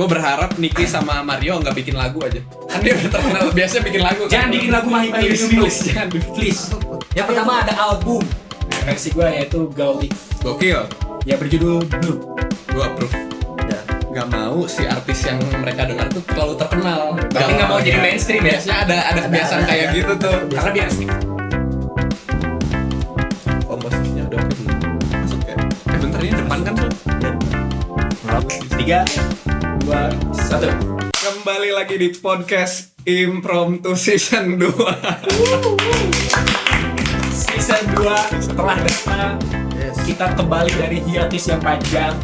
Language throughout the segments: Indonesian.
Gue berharap Niki sama Mario nggak bikin lagu aja. Kan dia udah terkenal biasanya bikin lagu. Jangan kan? bikin lagu Mahi-Mahi dulu. Jangan Please. Yang pertama ada album. Versi gue yaitu Gauli. Gokil. Ya berjudul Blue. Gue approve. Ya. Gak mau si artis yang mereka dengar tuh terlalu terkenal. Tapi nggak mau jadi mainstream ya. Biasanya ada kebiasaan kayak gitu tuh. Karena biasa. Komposisinya udah oke belum? Masuk ya? Bentar ini depan kan tuh. 3, 2, 1. Kembali lagi di podcast Impromptu Season 2. Season 2 setelah datang. Yes. Kita kembali dari hiatus yang panjang.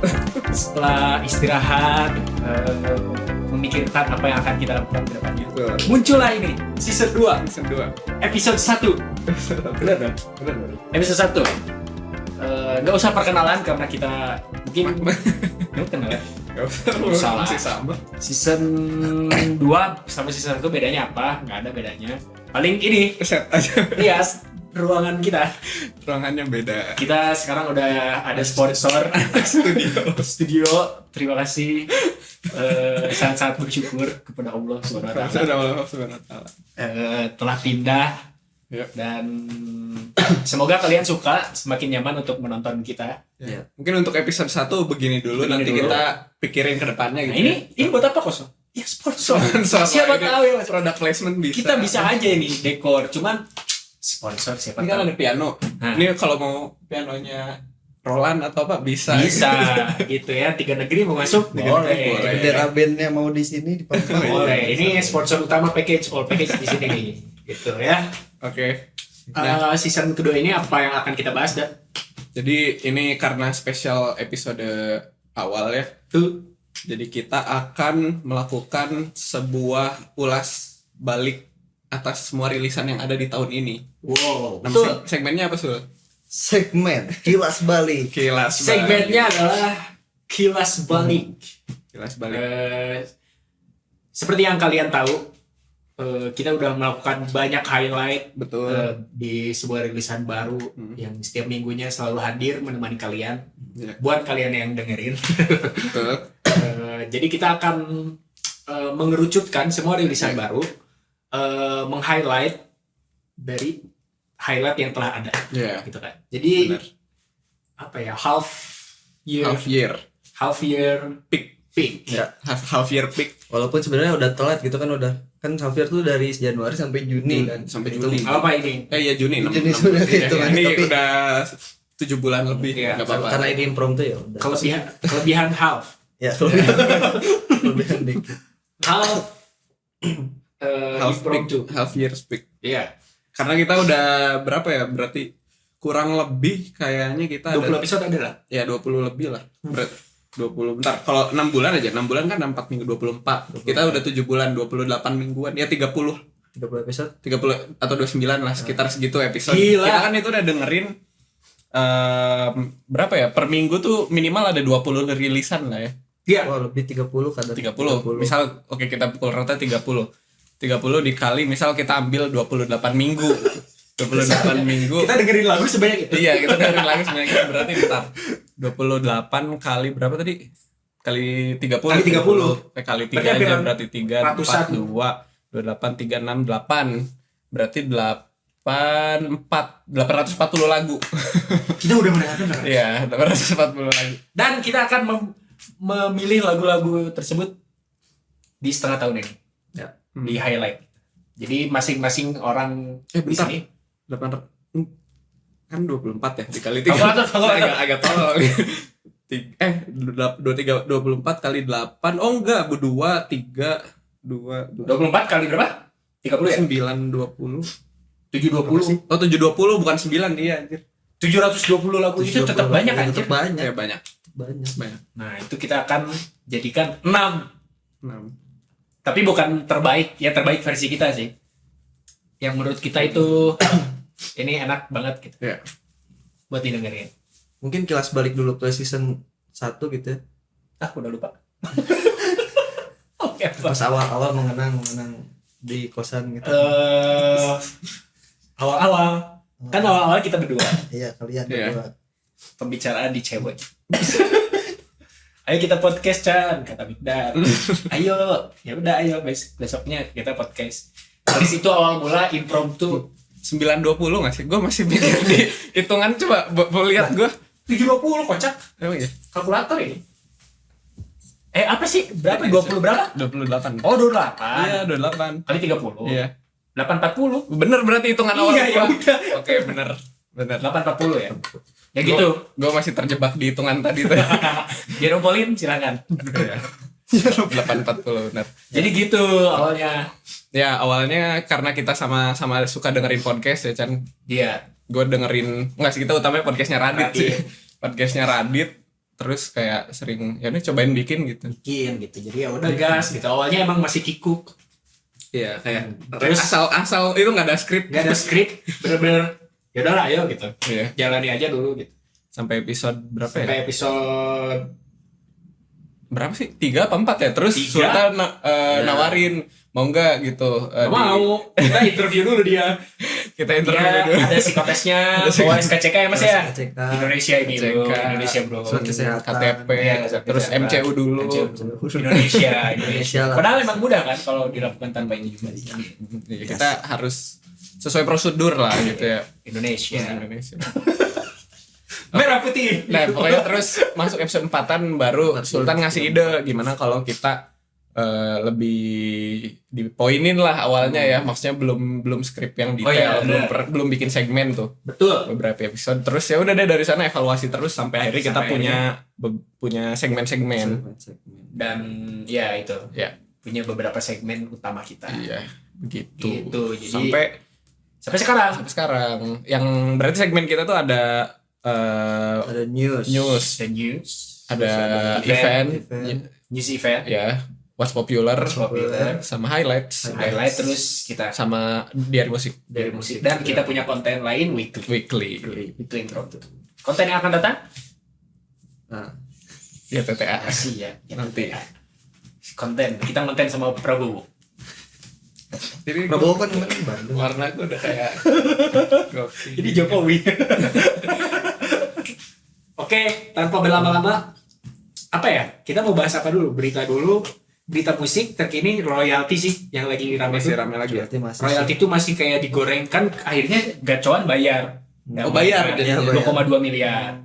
Setelah istirahat, memikirkan apa yang akan kita lakukan ke depannya. Muncullah ini Season 2 Season 2. Episode 1. Benar dong? Episode 1. Nggak usah perkenalan karena kita mungkin kenal ya. Gak usah, Salah. masih sama. Season 2 sama season 1 bedanya apa? Nggak ada bedanya. Paling ini, Set aja. lihat ruangan kita. Ruangannya beda. Kita sekarang udah ada sponsor studio. Terima kasih. Sangat-sangat bersyukur kepada Allah SWT. telah pindah. Yep. Dan semoga kalian suka, semakin nyaman untuk menonton kita. Ya. Mungkin untuk episode 1 begini dulu, nanti dulu. kita pikirin ke depannya Nah, gitu. ini buat apa kosong? Ya sponsor. Ini Siapa tahu ya Mas. product placement bisa. Kita bisa aja nih dekor, cuman sponsor siapa Ini kan tahu. ada piano. Nah. Ini kalau mau pianonya Roland atau apa bisa. Bisa gitu ya. 3 negeri mau masuk boleh. boleh. Bendera bandnya mau di sini di Papua. Boleh. Ini sponsor utama package, all package di sini nih. Gitu ya. Oke. Season kedua ini apa yang akan kita bahas, dah? Jadi ini karena spesial episode awal ya. Tuh. Jadi kita akan melakukan sebuah ulas balik atas semua rilisan yang ada di tahun ini. Wow. Nama segmennya apa, Sul? Segmen Kilas Balik. Kilas balik. Segmennya adalah Kilas Balik. Kilas balik. Seperti yang kalian tahu, kita udah melakukan banyak highlight Betul. di sebuah rilisan baru yang setiap minggunya selalu hadir menemani kalian. Ya. Buat kalian yang dengerin. Betul. Jadi kita akan mengerucutkan semua rilisan baru, meng-highlight dari highlight yang telah ada, Ya. gitu kan. Jadi Benar. apa ya, half year peak. Ya, half year peak Walaupun sebenarnya udah telat gitu kan, udah kan Xavier tuh dari Januari sampai Juni kan. sampai Itu- Juni. Apa ini? Ya Juni. Juni sudah gitu kan, Ini tapi- udah 7 bulan lebih. Iya, Enggak apa-apa. Karena ini impromptu ya udah. Kelebihan half Ya. Kelebihan dikit. half impromptu. half year peak. Iya. Karena kita udah berapa ya? Berarti kurang lebih kayaknya kita 20 ada episode ada lah. ya 20 lebih lah. 20 bentar. Kalau 6 bulan aja, 6 bulan kan 4 minggu 24. Kita udah 7 bulan 28 mingguan. Ya 30 episode. 30 atau 29 lah, sekitar segitu episode. Gila. Kita kan itu udah dengerin berapa ya? Per minggu tuh minimal ada 20 rilisan lah ya. Iya. Wah, lebih 30 kadang. 30. Misal oke kita pukul rata 30. 30 dikali misal kita ambil 28 minggu. 28 minggu. Kita dengerin lagu sebanyak itu. Iya, kita dengerin lagu sebenarnya berarti bentar. 28 kali berapa tadi? Kali 30. Kali 30. Kali 3 Berarti aja hampir berarti 3 ratusan. 4 2 28 3 6 8. Berarti 840 lagu. Kita udah mendengarkan. Iya, 840 lagu. Dan kita akan memilih lagu-lagu tersebut di setengah tahun ini. Ya. Di highlight. Jadi masing-masing orang di Bentar. sini. 8 kan 24 ya dikali 3. Kalau agak tolol. 24 kali 8. Oh enggak, 2 3 2 24 kali berapa? 30 ya? 9 20. 720. Oh 720 bukan 9 iya anjir. 720 lagu itu tetap banyak kan? Tetap banyak. Ya banyak. Banyak. Nah, itu kita akan jadikan 6. 6. Tapi bukan terbaik, ya terbaik versi kita sih. Yang menurut kita itu ini enak banget gitu. Ya. Buat didengerin. Mungkin kilas balik dulu ke season 1 gitu ya. Udah lupa. Oke, apa? Pas awal-awal mengenang di kosan gitu. Awal-awal. Kan awal-awal kita berdua. Iya, kalian Iya. berdua. Pembicaraan di cewek. Ayo kita podcast Chan, kata Mikdar. Ayo, ya udah ayo besoknya kita podcast. Dari situ awal mula impromptu 920 nggak sih? Gue masih mikir di hitungan, coba boleh lihat gue. 720 kocak. Oh iya. Kalkulator ini. Apa sih? Berapa? 20 berapa? 28. Oh, 28. Iya, 28. Kali 30. Iya. 840. Bener berarti hitungan awal. Iya, ya gua. udah. Oke, bener. 840 ya. Ya gitu. Gue masih terjebak di hitungan tadi tuh. Jeropolin silakan. 840 bener. Jadi gitu awalnya. Ya, awalnya karena kita sama-sama suka dengerin podcast ya, Chan. Iya. Gue dengerin, enggak sih, kita utamanya podcastnya Radit sih. Podcastnya Radit. Terus kayak sering ya udah cobain bikin gitu. Bikin gitu. Jadi ya udah gas gitu. Awalnya emang masih kikuk. Iya, kayak Terus asal itu nggak ada skrip. nggak ada skrip, bener-bener ya udahlah ayo gitu. Iya. Jalani aja dulu gitu. Sampai episode berapa ya? Sampai episode Berapa sih? 3 apa 4 ya? Terus 3. Sultan nawarin mau nggak gitu. nggak mau. Kita interview dulu dia. Kita interview Dia dulu. ada psikotesnya, bawa SKCK ya Mas ya. SKCK. Indonesia ini SKCK. bro, Indonesia bro. Surat kesehatan. KTP, Iya, terus kesehatan. MCU dulu. Indonesia. Indonesia lah. Padahal emang mudah kan kalau dilakukan tanpa ini juga. Iya, kita harus sesuai prosedur lah gitu ya. Indonesia. Indonesia. Merah putih. Nah, pokoknya terus masuk episode 4-an baru Sultan ngasih ide gimana kalau kita lebih dipoinin lah awalnya ya, maksudnya belum skrip yang detail, iya, belum bikin segmen tuh Betul. beberapa episode. Terus ya udah deh dari sana evaluasi terus sampai akhirnya kita punya segmen-segmen. Dan ya itu. Ya. Punya beberapa segmen utama kita. Iya, begitu. Gitu, jadi sampai sekarang. yang berarti segmen kita tuh ada Ada news. The news. ada event. News event. ya, what's popular, Popular. sama highlights, Highlight terus kita sama diary musik dari musik. Dan kita punya konten lain weekly. Itu impromptu. Konten yang akan datang? Nah, Ya TTA. Masih ya. Nanti. Konten. Kita konten sama Prabowo. Jadi Prabowo kan kemarin Bandung. warna gue udah kayak gokil. Ini Jokowi. Oke, tanpa berlama-lama, apa ya? Kita mau bahas apa dulu? Berita musik terkini, royalti sih yang lagi rame Masih tuh. rame lagi ya. Berarti masih Royalti itu masih kayak digoreng kan, akhirnya gacoan bayar. Oh, bayar jadinya. 2,2 miliar.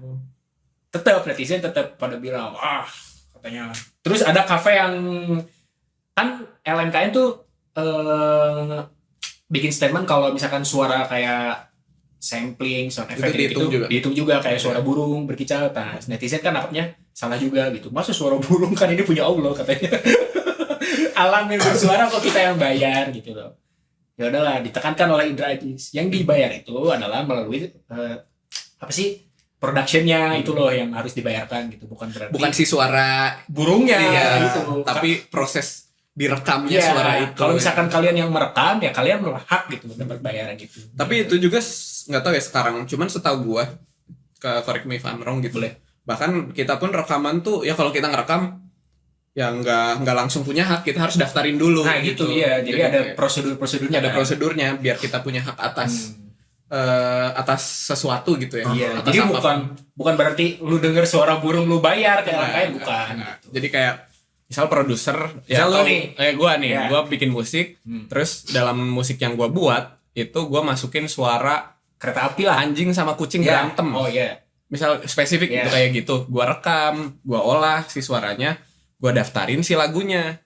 Tetap netizen tetap pada bilang, katanya. Terus ada kafe yang kan LMKN tuh bikin statement kalau misalkan suara kayak sampling, sound effect dihitung juga. dihitung juga kayak suara burung berkicau. Nah, netizen kan nangkapnya salah juga gitu. Masa suara burung, kan ini punya Allah katanya. Alam yang bersuara kok kita yang bayar gitu loh. Ya udahlah, ditekankan oleh Indra Ajis. Yang dibayar itu adalah melalui apa sih? Productionnya itu loh yang harus dibayarkan gitu, bukan berarti Bukan si suara burungnya iya, gitu. tapi proses direkamnya Ya, suara itu. kalau misalkan kalian yang merekam ya kalian berhak gitu dapat bayaran gitu. Tapi itu juga nggak tahu ya sekarang. Cuman setahu gua, correct me if I'm wrong gitu. Boleh. Bahkan kita pun rekaman tuh ya kalau kita ngerekam ya nggak langsung punya hak, kita harus daftarin dulu. Nah gitu ya. Jadi ada kayak prosedur-prosedurnya. ada kan? prosedurnya biar kita punya hak atas atas sesuatu gitu ya. Iya. Atas Jadi apa. bukan berarti lu denger suara burung lu bayar kayak Nah, kayak bukan. nah, Gitu. Jadi kayak misal produser Misal lu atau- nih. gua nih, Ya. gua bikin musik, terus dalam musik yang gua buat itu gua masukin suara Kereta api lah. anjing sama kucing Ya. berantem. Oh iya. Misal spesifik Ya. gitu kayak gitu, gua rekam, gua olah si suaranya, gua daftarin si lagunya.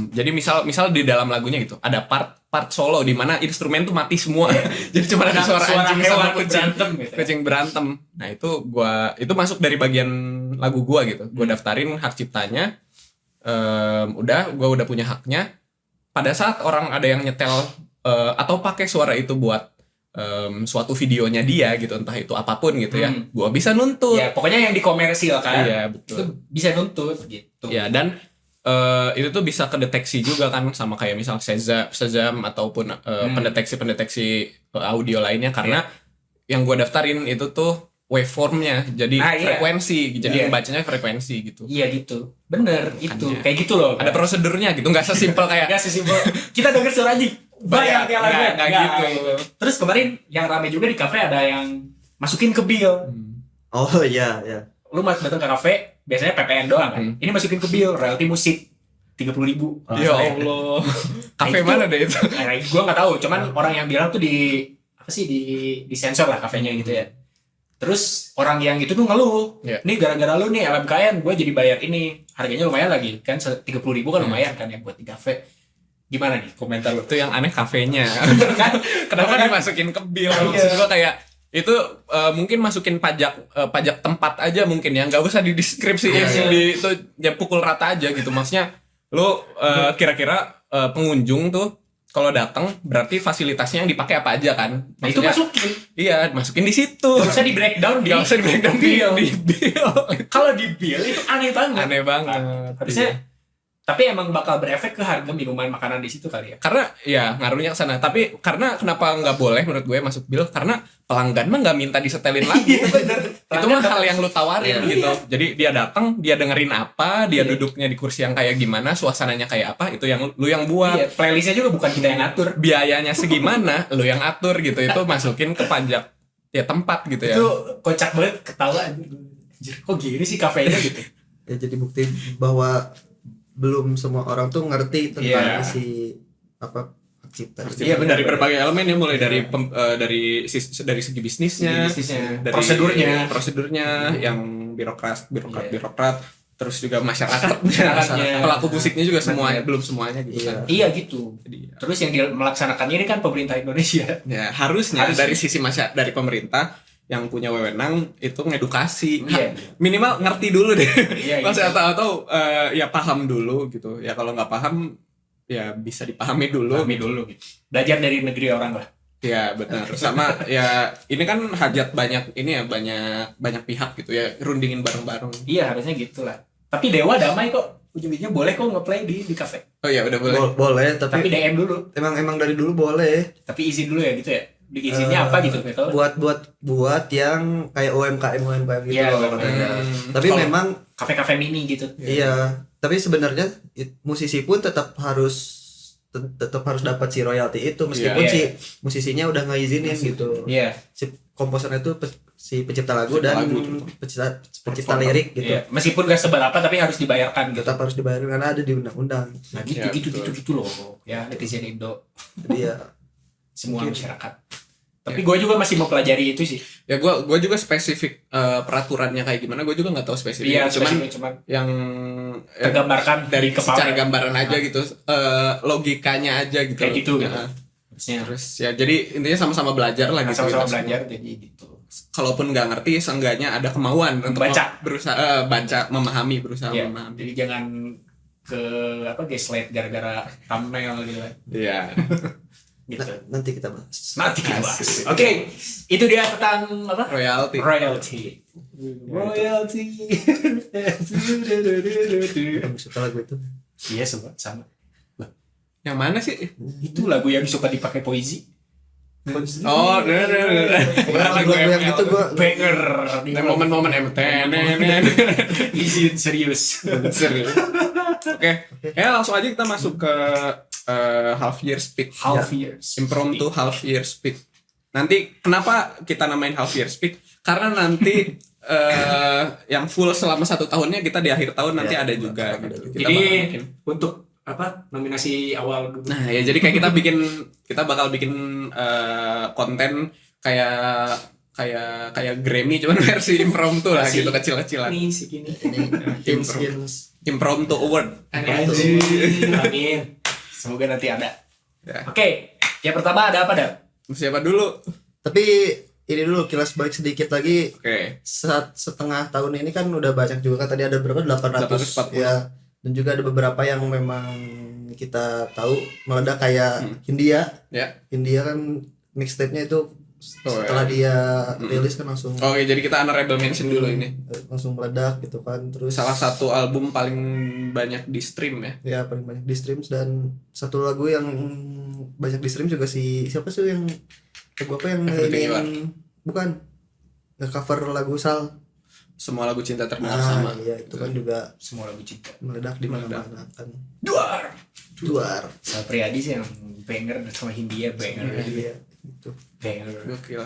Jadi misal di dalam lagunya gitu ada part solo di mana instrumen tuh mati semua. Jadi cuma ada suara anjing sama hewan kucing berantem gitu. kucing berantem. Nah, itu masuk dari bagian lagu gua gitu. Gua daftarin hak ciptanya. Gua udah punya haknya. Pada saat orang ada yang nyetel atau pakai suara itu buat suatu videonya dia gitu, entah itu apapun gitu ya, gua bisa nuntut. Ya, pokoknya yang dikomersilkan. Iya, Itu betul. bisa nuntut gitu. Ya, dan itu tuh bisa kedeteksi juga kan sama kayak misal Shazam ataupun pendeteksi audio lainnya karena yang gua daftarin itu tuh waveformnya, jadi frekuensi, jadi bacanya frekuensi gitu. Iya gitu. Bener, itu. Kayak gitu loh. Ada prosedurnya gitu, nggak sesimpel kayak Gak sesimpel kita denger suara anjing bayar tiap lagu. nggak gitu. Terus kemarin yang rame juga di kafe ada yang masukin ke bill. Oh iya ya. Lu datang ke kafe biasanya PPN doang kan. Ini masukin ke bill royalti musik 30.000. Ya Allah. Kafe itu- mana deh itu? Nah, gue nggak tahu, cuman orang yang bilang tuh di sensor lah kafenya gitu ya. Terus orang yang itu tuh ngeluh, Iya. nih gara-gara lu nih LMKN gue jadi bayar ini, harganya lumayan lagi kan 30.000 kan lumayan kan ya buat di kafe. Gimana nih komentar lu? Itu yang aneh kafenya. Kan Kenapa kan- dimasukin ke bill? Iya. Maksud gua kayak itu mungkin masukin pajak tempat aja mungkin ya, nggak usah dideskripsiin Iya. di itu ya pukul rata aja gitu. Maksudnya lu kira-kira pengunjung tuh kalau datang berarti fasilitasnya yang dipakai apa aja kan? Nah, itu Maksudnya, masukin. iya, masukin di situ. Gak usah di breakdown di Nggak usah di breakdown di bill. Kalau di bill itu aneh banget. Aneh banget. Harusnya Iya. tapi emang bakal berefek ke harga minuman makanan di situ kali ya. Karena ya ngaruhnya ke sana. Tapi karena kenapa nggak boleh menurut gue masuk bill? Karena pelanggan mah nggak minta disetelin lagi. Itu mah hal yang lu tawarin Iya. gitu. Jadi dia datang, dia dengerin apa, dia duduknya di kursi yang kayak gimana, suasananya kayak apa, itu yang lu yang buat. Iya, playlistnya juga bukan kita yang atur. Biayanya segimana, lu yang atur gitu. Itu masukin ke pajak ya tempat gitu ya. Itu kocak banget ketawa anjir. Kok gini sih kafenya gitu. Ya jadi bukti bahwa belum semua orang tuh ngerti tentang Iya. si apa hak cipta. Iya, benar. Dari berbagai elemen ya, mulai dari dari segi bisnisnya, Bisnisnya, dari prosedurnya yang birokrat, terus juga masyarakatnya, pelaku musiknya juga semuanya, belum semuanya gitu kan. Iya gitu. Jadi Terus yang melaksanakannya ini kan pemerintah Indonesia. ya harusnya dari sisi dari pemerintah yang punya wewenang itu ngedukasi. Iya. Minimal ngerti dulu deh. Iya, Maksudnya atau ya paham dulu gitu. Ya kalau nggak paham ya bisa dipahami dulu. Pahami dulu gitu. Belajar dari negeri orang lah. Ya benar. Sama ya ini kan hajat banyak ini ya banyak pihak gitu ya, rundingin bareng-bareng. Iya, harusnya gitulah. Tapi Dewa damai kok. Ujung-ujungnya boleh kok ngeplay di kafe. Oh ya udah boleh. Boleh, Tapi tapi DM dulu. emang dari dulu boleh. Tapi izin dulu ya gitu ya. Izinnya apa gitu gitu. Buat yang kayak UMKM gitu Iya, loh katanya. Hmm. Tapi Kalau- memang Kafe-kafe mini gitu. iya, tapi sebenarnya musisi pun tetap harus dapat si royalti itu meskipun Iya. si musisinya udah ngizinin gitu. Iya. Si komposernya itu si pencipta lagu Pencipta dan lagu. pencipta lirik gitu. Iya. Meskipun gak seberapa tapi harus dibayarkan gitu. Tetap harus dibayar karena ada di undang-undang. Nah gitu Iya, gitu betul. gitu gitu loh ya netizen Indo Jadi ya semua Mungkin. masyarakat. Tapi gue juga masih mau pelajari itu sih. Ya gua juga spesifik peraturannya kayak gimana gue juga nggak tahu spesifik. Iya, cuman cuman yang tergambarkan dari di secara kepala. gambaran aja gitu, logikanya aja gitu. Kayak gitu, gitu. Nah, Harusnya terus ya jadi intinya sama-sama belajar lah gitu. sama-sama kita semua. belajar jadi gitu. Kalaupun nggak ngerti, seenggaknya ada kemauan untuk Baca. berusaha baca, berusaha Iya. memahami. Jadi jangan ke gaslight gara-gara thumbnail gitu kan. Iya. Gitu. nanti kita bahas. Nanti kita bahas. Asik. Oke, itu dia tentang apa? Royalty. Royalty. Royalty. Bagus suka lagu itu. Iya sama. Yang mana sih? Itu lagu yang suka dipakai Poezy. Oh, Lagu yang itu gua Banger. Dan momen-momen MTN. izin serius. Serius. Oke, ya langsung aja kita masuk ke half year speak. Half years. Impromptu half year speak. Nanti kenapa kita namain half year speak? Karena nanti yang full selama 1 tahunnya kita di akhir tahun nanti Ya, ada juga bakal gitu. ada. Kita Jadi bakal bikin. untuk apa nominasi awal dulu. Nah ya jadi kayak kita bakal bikin konten kayak Grammy cuman versi impromptu lah Versi gitu kecil-kecilan. Ini segini. Impromptu award. Anjir. Amin. Semoga nanti ada. Ya. Oke, yang pertama ada apa dah? Siapa dulu? Tapi ini dulu kilas balik sedikit lagi. Oke. Setengah tahun ini kan udah banyak juga kan, tadi ada berapa 800 840. ya, dan juga ada beberapa yang memang kita tahu meledak kayak Hindia kan mixtape-nya itu setelah dia rilis kan langsung Oke, jadi kita honorable mention dulu ini. langsung meledak gitu kan. Terus Salah satu album paling banyak di stream ya. ya paling banyak di stream, dan satu lagu yang banyak di stream juga siapa sih yang lagu apa yang Everything You bukan nge-cover lagu Sal. Semua lagu cinta terdengar sama. Iya itu kan juga Semua lagu cinta. meledak di mana-mana kan. Duar. Sal Priadi sih yang banger sama Hindia banger. Iya itu. Banger. Gokil.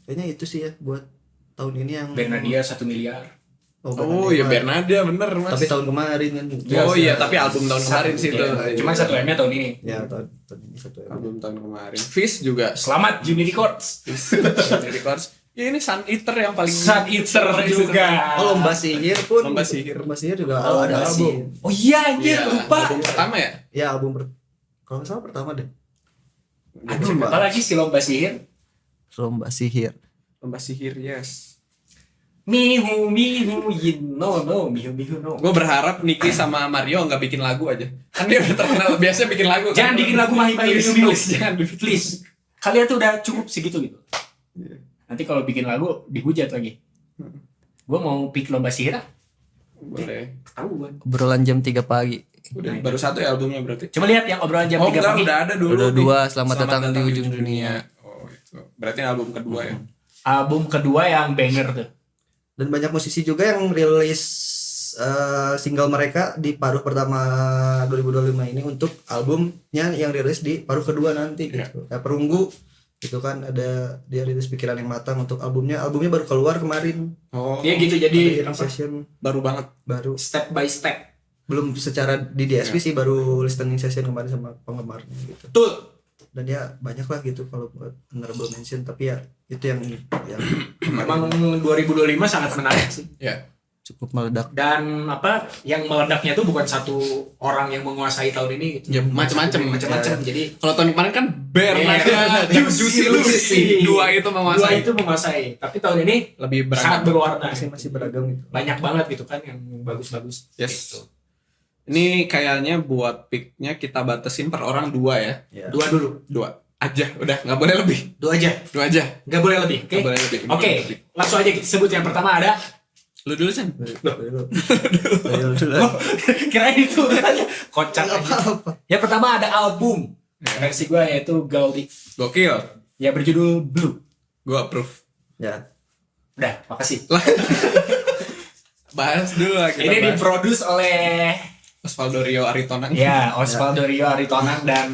Kayaknya itu sih ya buat tahun ini yang Bernadia 1 miliar. Oh iya Bernadia bener Mas. Tapi tahun kemarin kan. Oh iya tapi album tahun kemarin sih itu. Cuman 1M-nya tahun ini. Ya tahun ini 1M. Album tahun kemarin. Fish juga. Selamat Juni Records. Juni Records. Ya ini Sun Eater yang paling. Sun Eater juga. Oh Lomba Sihir pun. Lomba Sihir juga Oh, ada album. Oh iya anjir, lupa. Album pertama ya? Ya album kalau nggak salah pertama deh. Aduh, apa lagi sih Lomba Sihir? Lomba Sihir. Lomba Sihir yes. Mihu yin no mihu no. Gue berharap Niki sama Mario nggak bikin lagu aja. Kan dia udah terkenal biasanya bikin lagu. Jangan bikin lagu mihu Please, jangan bikin. please. Kalian tuh udah cukup segitu gitu. Nanti kalau bikin lagu dihujat lagi. Gue mau pick Lomba Sihir. Boleh. Tahu gue. Obrolan jam 3 pagi. Udah baru satu ya albumnya berarti. Coba lihat yang obrolan jam 3 pagi. Udah ada dulu. Udah 2 selamat datang di ujung dunia. Oh itu. Berarti album kedua ya. Album kedua yang banger tuh. Dan banyak musisi juga yang rilis single mereka di paruh pertama 2025 ini untuk albumnya yang rilis di paruh kedua nanti gitu. Kayak Perunggu itu kan ada dia rilis Pikiran yang Matang untuk albumnya baru keluar kemarin. Oh. Iya gitu jadi session Baru banget. baru step by step. belum secara di DSP sih baru listening session kemarin sama penggemarnya gitu. Betul. Dan ya banyak lah gitu kalau buat honorable mention tapi ya itu yang Memang 2025 sangat menarik sih. Ya. cukup meledak. Dan apa yang meledaknya tuh bukan satu orang yang menguasai tahun ini gitu. Ya macam-macam. Jadi Kalau tahun kemarin kan Bernadia, Juicy Lucy. Dua itu menguasai. Tapi tahun ini lebih sangat beragam. berwarna. Masih beragam gitu. Banyak banget gitu kan yang bagus-bagus. Yes. Gitu. Ini kayaknya buat picknya kita batasin per orang 2 ya. Dua dulu. 2 aja, udah nggak boleh lebih. 2 aja. 2 aja. Nggak boleh lebih. Oke. Nggak boleh lebih. Oke. Langsung aja kita sebut yang pertama ada. Lu dulu Sen. Kirain itu katanya kocak apa? Yang pertama ada album. Versi gue yaitu Gaudi. Gokil. Ya berjudul Blue. Gua approve. Ya. Udah, makasih. Bahas dulu lah kita. Ini bahas. diproduce oleh Osvaldo Rio Aritonang. ya Osvaldo Rio Aritonang dan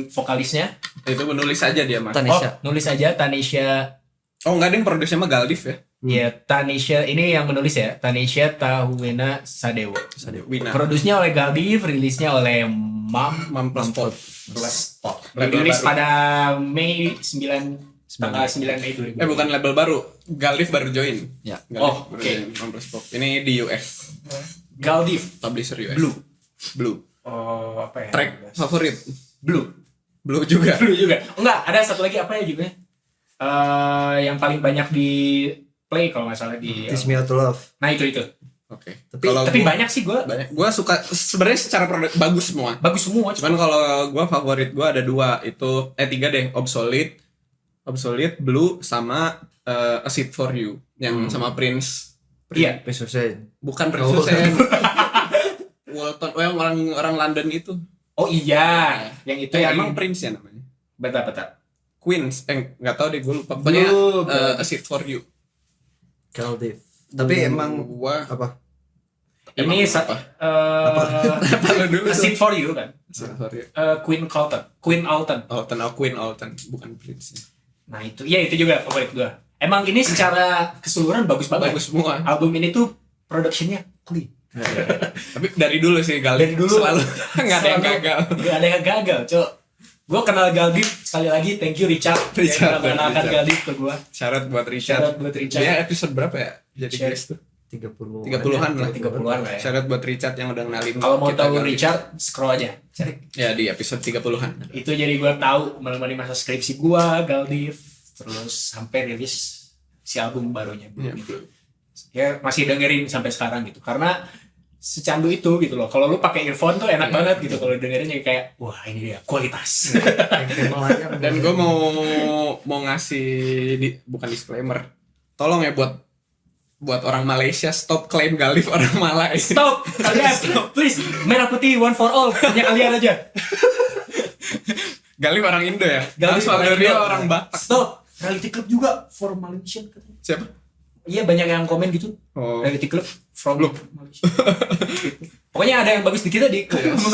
vokalisnya. Itu menulis aja dia Mas. Tanisha. Nulis aja Tanisha. Oh enggak, ada yang produksinya mah Galdif ya. Ya Tanisha ini yang menulis ya. Tanisha Tahuena Sadewo. Wina. Produksinya oleh Galdif, rilisnya oleh Mam Plus Pop. Plus Pop. Label Dirilis baru. pada Mei 9 tanggal 9 Mei 2000. Bukan label baru. Galdif baru join. Ya. Galdif baru oke. join Mam Plus Pop. Ini di US. Galdif. Publisher US. Blue. Oh, apa ya? Track favorit. Blue. Blue juga. Blue juga. Enggak, ada satu lagi apa ya juga? Yang paling banyak di play kalau nggak salah di. Teach Me How to Love. Nah itu. Oke. Tapi banyak sih gue. banyak. Gua suka sebenarnya secara produk bagus semua. Bagus semua. Cuman kalau gua favorit gua ada 2, itu 3 deh, Obsolete, Blue sama A Seat for You yang sama Prince. Iya. Pesusen. Bukan Prince Hussein. Walton, yang orang London itu. Oh iya, yang itu yang emang Prince ya namanya. betul. Queens, nggak tahu deh gue lupa. Pokoknya A Seat for You. Galdif. Tapi emang Gua apa? Ini apa? apa lu dulu? A Seat for You kan? Seat for You. Queen Alton. Queen Alton, bukan Prince. Nah itu, iya itu juga favorit gue. Emang ini secara keseluruhan bagus banget. Bagus semua. Album ini tuh productionnya clean. Tapi dari dulu sih Galdif selalu nggak ada yang gagal. Nggak ada yang gagal, Cok. Gue kenal Galdif sekali lagi, thank you Richard yang mengenalkan Galdif ke gue. Syarat buat Richard. Dia episode berapa ya? Jadi guys tuh 30-an lah. 30-an lah ya. Syarat buat Richard yang udah kenalin. Kalau mau kita tahu Galdif. Richard, scroll aja, cari. Ya di episode 30-an. Itu jadi gue tahu menemani masa skripsi gue Galdif, terus sampai rilis si album barunya. Ya masih dengerin sampai sekarang gitu, karena secandu itu gitu loh. Kalau lu pakai earphone tuh enak banget gitu, kalau dengerin ya kayak wah ini dia kualitas. Dan gue mau ngasih bukan disclaimer, tolong ya buat orang Malaysia, stop klaim Galdif orang Malaysia. Stop kalian, please. Merah putih one for all, hanya kalian aja. Galdif orang Indo ya. Galdif Osvaldo orang Rio Indo. orang Batak. Stop. Reality Club juga for Malaysian katanya. Siapa? Iya banyak yang komen gitu. Oh. Reality Club from Malaysia. Pokoknya ada yang bagus di kita di.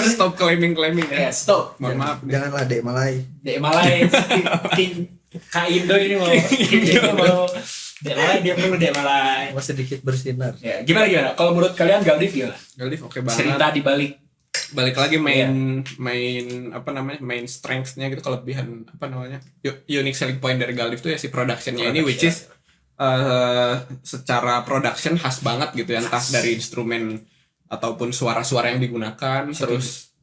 Stop claiming Ya, ya. stop. Mohon maaf. Janganlah Dek Malai. Dek Malay, King Kak Indo ini mau Dia perlu Malai. Masih sedikit bersinar. Ya, gimana? Kalau menurut kalian Galdiv gimana? Galdiv oke banget. Cerita di balik Lagi main apa namanya, main strength-nya gitu, kelebihan apa namanya, unique selling point dari Galdiv tuh ya si production-nya ini, which is secara production khas banget gitu ya, entah dari instrumen ataupun suara-suara yang digunakan, terus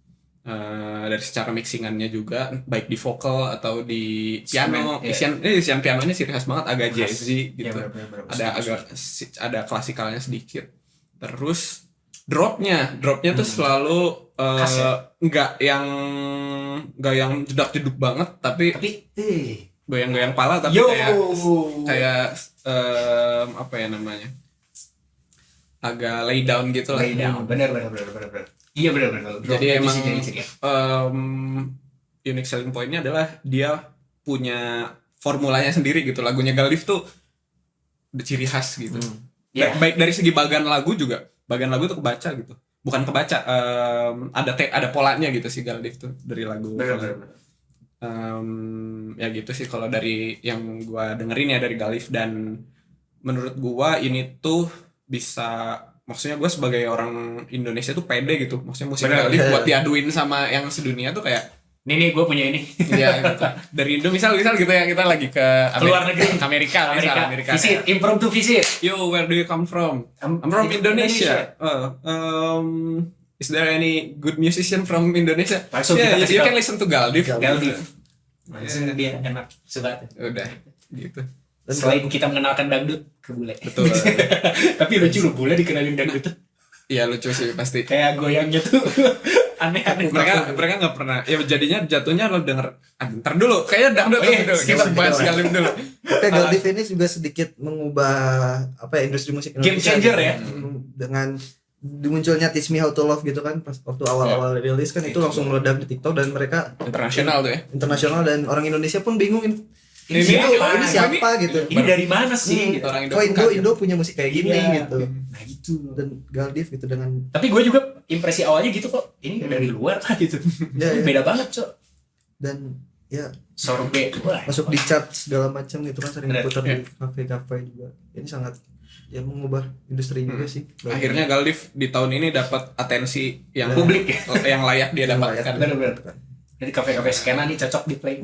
dari secara mixingannya juga, baik di vokal atau di piano. Isian pianonya sih khas banget, agak jazzy gitu. Ya, bener. Ada klasikalnya sedikit. Terus dropnya tuh selalu nggak yang jedak-jeduk banget, tapi goyang-goyang pala, tapi kayak apa ya namanya, agak lay down gitu lah. Lay down, bener. Iya bener. Jadi emang unique selling point-nya adalah dia punya formulanya sendiri gitu. Lagunya Galdiv tuh ciri khas gitu. Baik dari segi bagian lagu juga. Bagian lagu tuh kebaca gitu. Bukan kebaca, ada polanya gitu sih Galdiv tuh dari lagu. Bener. Ya gitu sih kalau dari yang gua dengerin ya dari Galdiv, dan menurut gua ini tuh bisa, maksudnya gue sebagai orang Indonesia tuh pede gitu, maksudnya musik Galdiv buat diaduin sama yang sedunia tuh kayak nih gue punya ini. Iya gitu. Dari Indo misal gitu ya, kita lagi ke luar negeri, Amerika. Visit, impromptu visit. Yo, where do you come from? I'm from Indonesia. Is there any good musician from Indonesia? Langsung you can listen to Galdiv. Langsung dia enak, suka. Udah gitu. Selain kita mengenalkan dangdut ke bule. Betul. Tapi lucu loh, bule dikenalin dangdut tuh. Iya lucu sih pasti. Kayak goyangnya tuh aneh-aneh. Mereka nggak pernah. Ya jatuhnya lo denger. Ntar dulu. Kayaknya dangdut dulu. Kita bahas Galdiv dulu. Tapi Galdiv ini juga sedikit mengubah apa ya, industri musik Indonesia. Game changer ya. Dengan dimunculnya Teach Me How to Love gitu kan, pas waktu awal-awal rilis kan itu langsung meledak di TikTok, dan mereka internasional tuh ya. Internasional, dan orang Indonesia pun bingung ini siapa gitu. Ini dari mana sih? Gitu. Orang Indo punya musik kayak gini gitu. Nah gitu. Dan Galdiv gitu dengan. Tapi gue juga impresi awalnya gitu kok. Ini dari luar kan gitu. Beda banget cok. Dan ya sorbe masuk di chart segala macam gitu kan, sering putar di kafe-kafe juga. Ini sangat ya mengubah industri juga sih. Akhirnya Galdiv di tahun ini dapat atensi yang publik yang layak dia dapatkan. Benar. Jadi kafe-kafe skena nih cocok di play.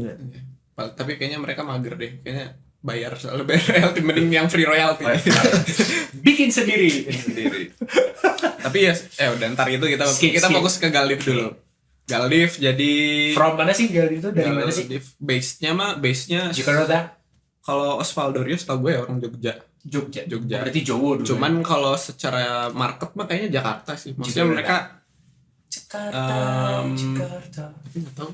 Tapi kayaknya mereka mager deh, kayaknya bayar lebih royalty, mending yang free royalty. Bikin sendiri. Tapi ya udah, ntar itu kita fokus ke Galdiv dulu. Galdiv jadi from mana sih Galdiv itu, dari mana sih? Base-nya Jakarta. Kalau Osvaldo Rios tau gue ya orang Jogja. Berarti Jawa dulu. Cuman kalau secara market mah kayaknya Jakarta sih. Maksudnya mereka Jakarta. Tapi nggak tahu.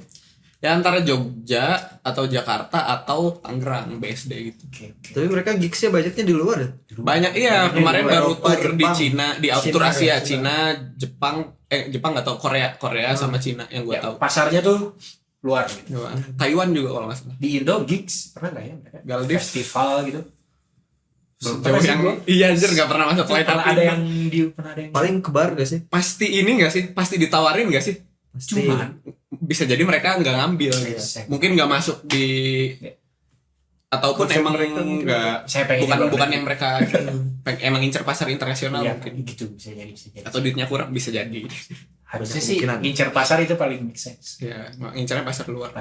Ya antara Jogja atau Jakarta atau Tangerang BSD gitu. Okay. Tapi mereka gigsnya banyaknya di luar ya? Banyak iya, kemarin baru tur di Jepang. Cina, di tour Asia, Cina, Jepang nggak tahu, Korea sama Cina yang gue tahu. Pasarnya tuh luar gitu. Taiwan juga kalau nggak salah. Di Indo gigs pernah nggak ya mereka? Galdiv festival gitu. Sejauh yang iya anjir nggak pernah masuk line up. Ada yang paling kebar gak sih? Pasti ini nggak sih? Pasti ditawarin nggak sih? Cuman bisa jadi mereka nggak ngambil gitu. Mungkin nggak masuk di ataupun konsep emang mereka nggak, bukan yang mereka emang incer pasar internasional mungkin gitu, bisa jadi atau duitnya kurang, bisa jadi. Harusnya sih incer pasar itu paling make sense ya, incernya pasar luar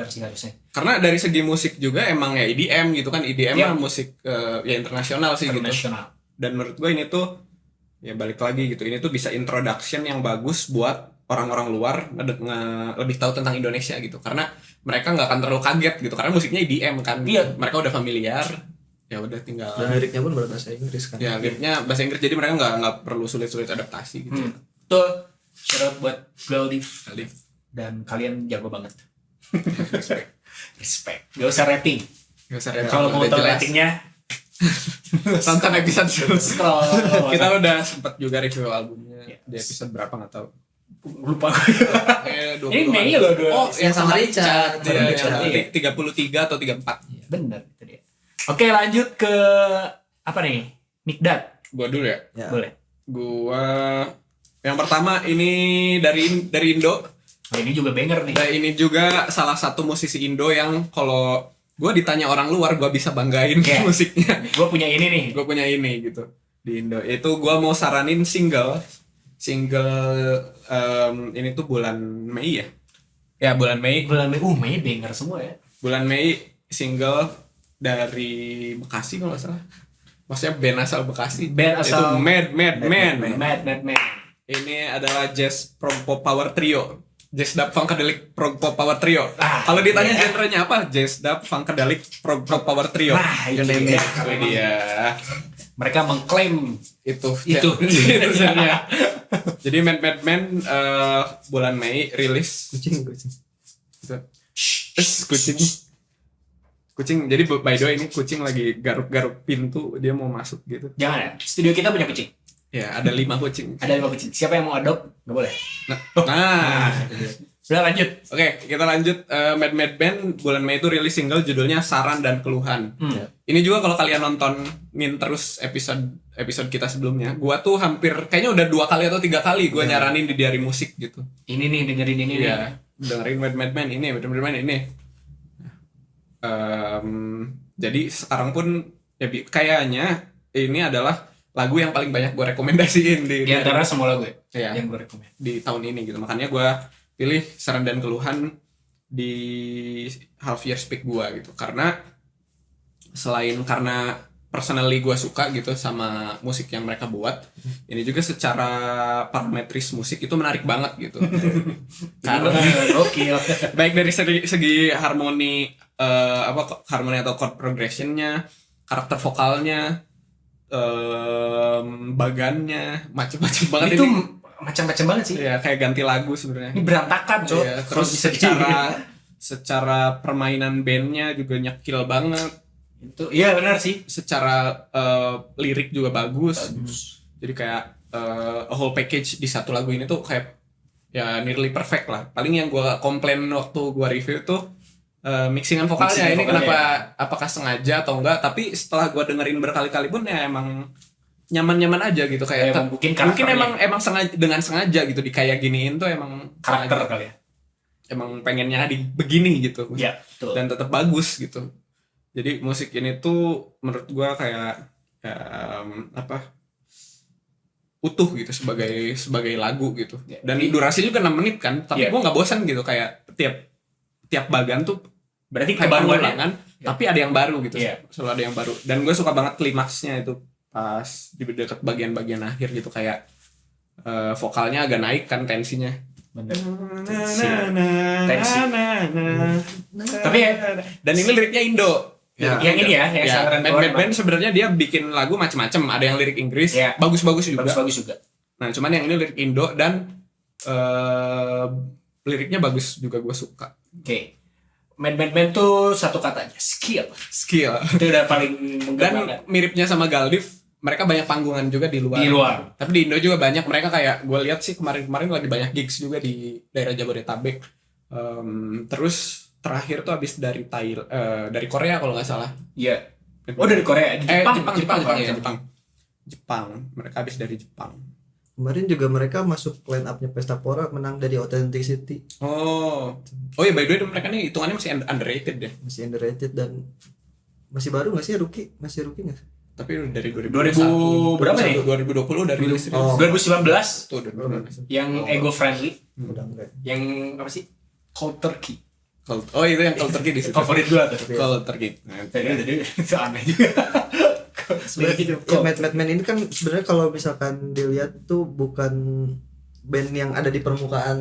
sih harusnya, karena dari segi musik juga emang ya EDM gitu kan, EDM mah musik ya internasional sih gitu. Dan menurut gue ini tuh ya balik lagi gitu, ini tuh bisa introduction yang bagus buat orang-orang luar lebih tahu tentang Indonesia gitu, karena mereka nggak akan terlalu kaget gitu, karena musiknya EDM kan. Mereka udah familiar, ya udah tinggal. Dan liriknya pun berbahasa Inggris kan. Ya liriknya bahasa Inggris, jadi mereka nggak perlu sulit-sulit adaptasi gitu. Tuh shout out buat Galdiv dan kalian jago banget. Respect. Gak usah rating. Kalau mau tahu ratingnya tonton episode scroll. Kita udah sempat juga review albumnya di episode berapa nggak tahu. Lupa. Ini Mei loh. Yang sama Richard. 33 atau 34. Ya, bener itu dia. Oke, lanjut ke apa nih? Nikdat. Gua dulu ya. Boleh. Gua yang pertama ini dari Indo. Ini juga banger nih. Nah, ini juga salah satu musisi Indo yang kalau gue ditanya orang luar gue bisa banggain musiknya. Gue punya ini nih. Gue punya ini gitu di Indo. Itu gue mau saranin single ini tuh bulan Mei ya. Ya bulan Mei. Mei banger semua ya. Bulan Mei single dari Bekasi kalau nggak salah. Maksudnya band asal Bekasi. Band asal itu Mad Man. Ini adalah jazz prog pop power trio. Jazz dub funkadelic prog pop power trio. Kalau ditanya genrenya apa? Jazz dub funkadelic prog pop power trio. Itu dia. Mereka mengklaim itu sebenarnya. Jadi Mad Man bulan Mei rilis Kucing. Kucing. Jadi by the way ini kucing lagi garuk-garuk pintu, dia mau masuk gitu. Jangan ya. Studio kita punya kucing. Ya, ada 5 kucing. Ada 5 kucing. Siapa yang mau adopt? Nggak boleh. Nah. Udah lanjut. Oke, kita lanjut. Mad Band bulan Mei itu rilis single judulnya Saran dan Keluhan. Ini juga kalau kalian nontonin terus episode kita sebelumnya, gua tuh hampir kayaknya udah 2 kali atau 3 kali gua nyaranin di Diari Musik gitu. Ini nih, dengerin ini nih. Dengerin Mad Man ini. Jadi sekarang pun ya kayaknya ini adalah lagu yang paling banyak gue rekomendasiin di antara semua lagu ya, yang gue rekomend di tahun ini gitu. Makanya gue pilih Saran dan Keluhan di half year speak gue gitu, karena selain karena personally gue suka gitu sama musik yang mereka buat, ini juga secara parametris musik itu menarik banget gitu. Karena baik dari segi harmoni harmoni atau chord progressionnya, karakter vokalnya, bagannya, macem-macem banget itu ini. Macam-macam banget sih. Ya kayak ganti lagu sebenarnya. Ini berantakan, Cok. Ya, terus secara permainan bandnya juga nyekil banget. Itu iya benar sih. Secara lirik juga bagus. Jadi kayak a whole package di satu lagu ini tuh kayak ya nearly perfect lah. Paling yang gue komplain waktu gue review tuh mixingan vokalnya. Ini kenapa, apakah sengaja atau enggak, tapi setelah gue dengerin berkali-kali pun ya emang nyaman-nyaman aja gitu, kayak mungkin emang sengaja, dengan sengaja gitu di kayak giniin tuh emang karakter kali ya, emang pengennya begini gitu ya, betul. Dan tetap bagus gitu. Jadi musik ini tuh menurut gue kayak utuh gitu sebagai lagu gitu. Dan durasi juga 6 menit kan, tapi gue nggak bosan gitu, kayak tiap bagan tuh berarti kebaruan, tapi ada yang baru gitu. Selalu ada yang baru. Dan gue suka banget klimaksnya itu pas di dekat bagian-bagian akhir gitu, kayak vokalnya agak naik kan tensinya. Bener. Tensi. Tapi dan ini liriknya Indo. Yang ini ya, yang Mad Man sebenarnya dia bikin lagu macam-macam, ada yang lirik Inggris, bagus-bagus juga. Nah, cuman yang ini lirik Indo dan liriknya bagus juga, gue suka. Oke. Mad Man tuh satu katanya, skill. Itu udah paling dan miripnya sama Galdiv, mereka banyak panggungan juga di luar. Tapi di Indo juga banyak, mereka kayak gue lihat sih kemarin lagi banyak gigs juga di daerah Jabodetabek. Terus terakhir tuh abis dari dari Korea kalau nggak salah. Iya. Oh, dari Korea. Jepang. Mereka abis dari Jepang. Kemarin juga mereka masuk line up-nya Pesta Pora, menang dari Authenticity. Oh ya, by the way mereka nih hitungannya masih underrated deh. Masih underrated dan masih baru nggak sih, rookie nggak? Tapi dari 2000 berapa nih? 2020 udah rilis. 2019 tuh 2019. Yang ego friendly. Udah enggak. Yang apa sih? Cold Turkey. Oh itu yang Cold Turkey di situ. Favorit gua tuh. Cold Turkey. Jadi itu aneh juga. Sebenarnya Mad Man ini kan sebenarnya kalau misalkan dilihat tuh bukan band yang ada di permukaan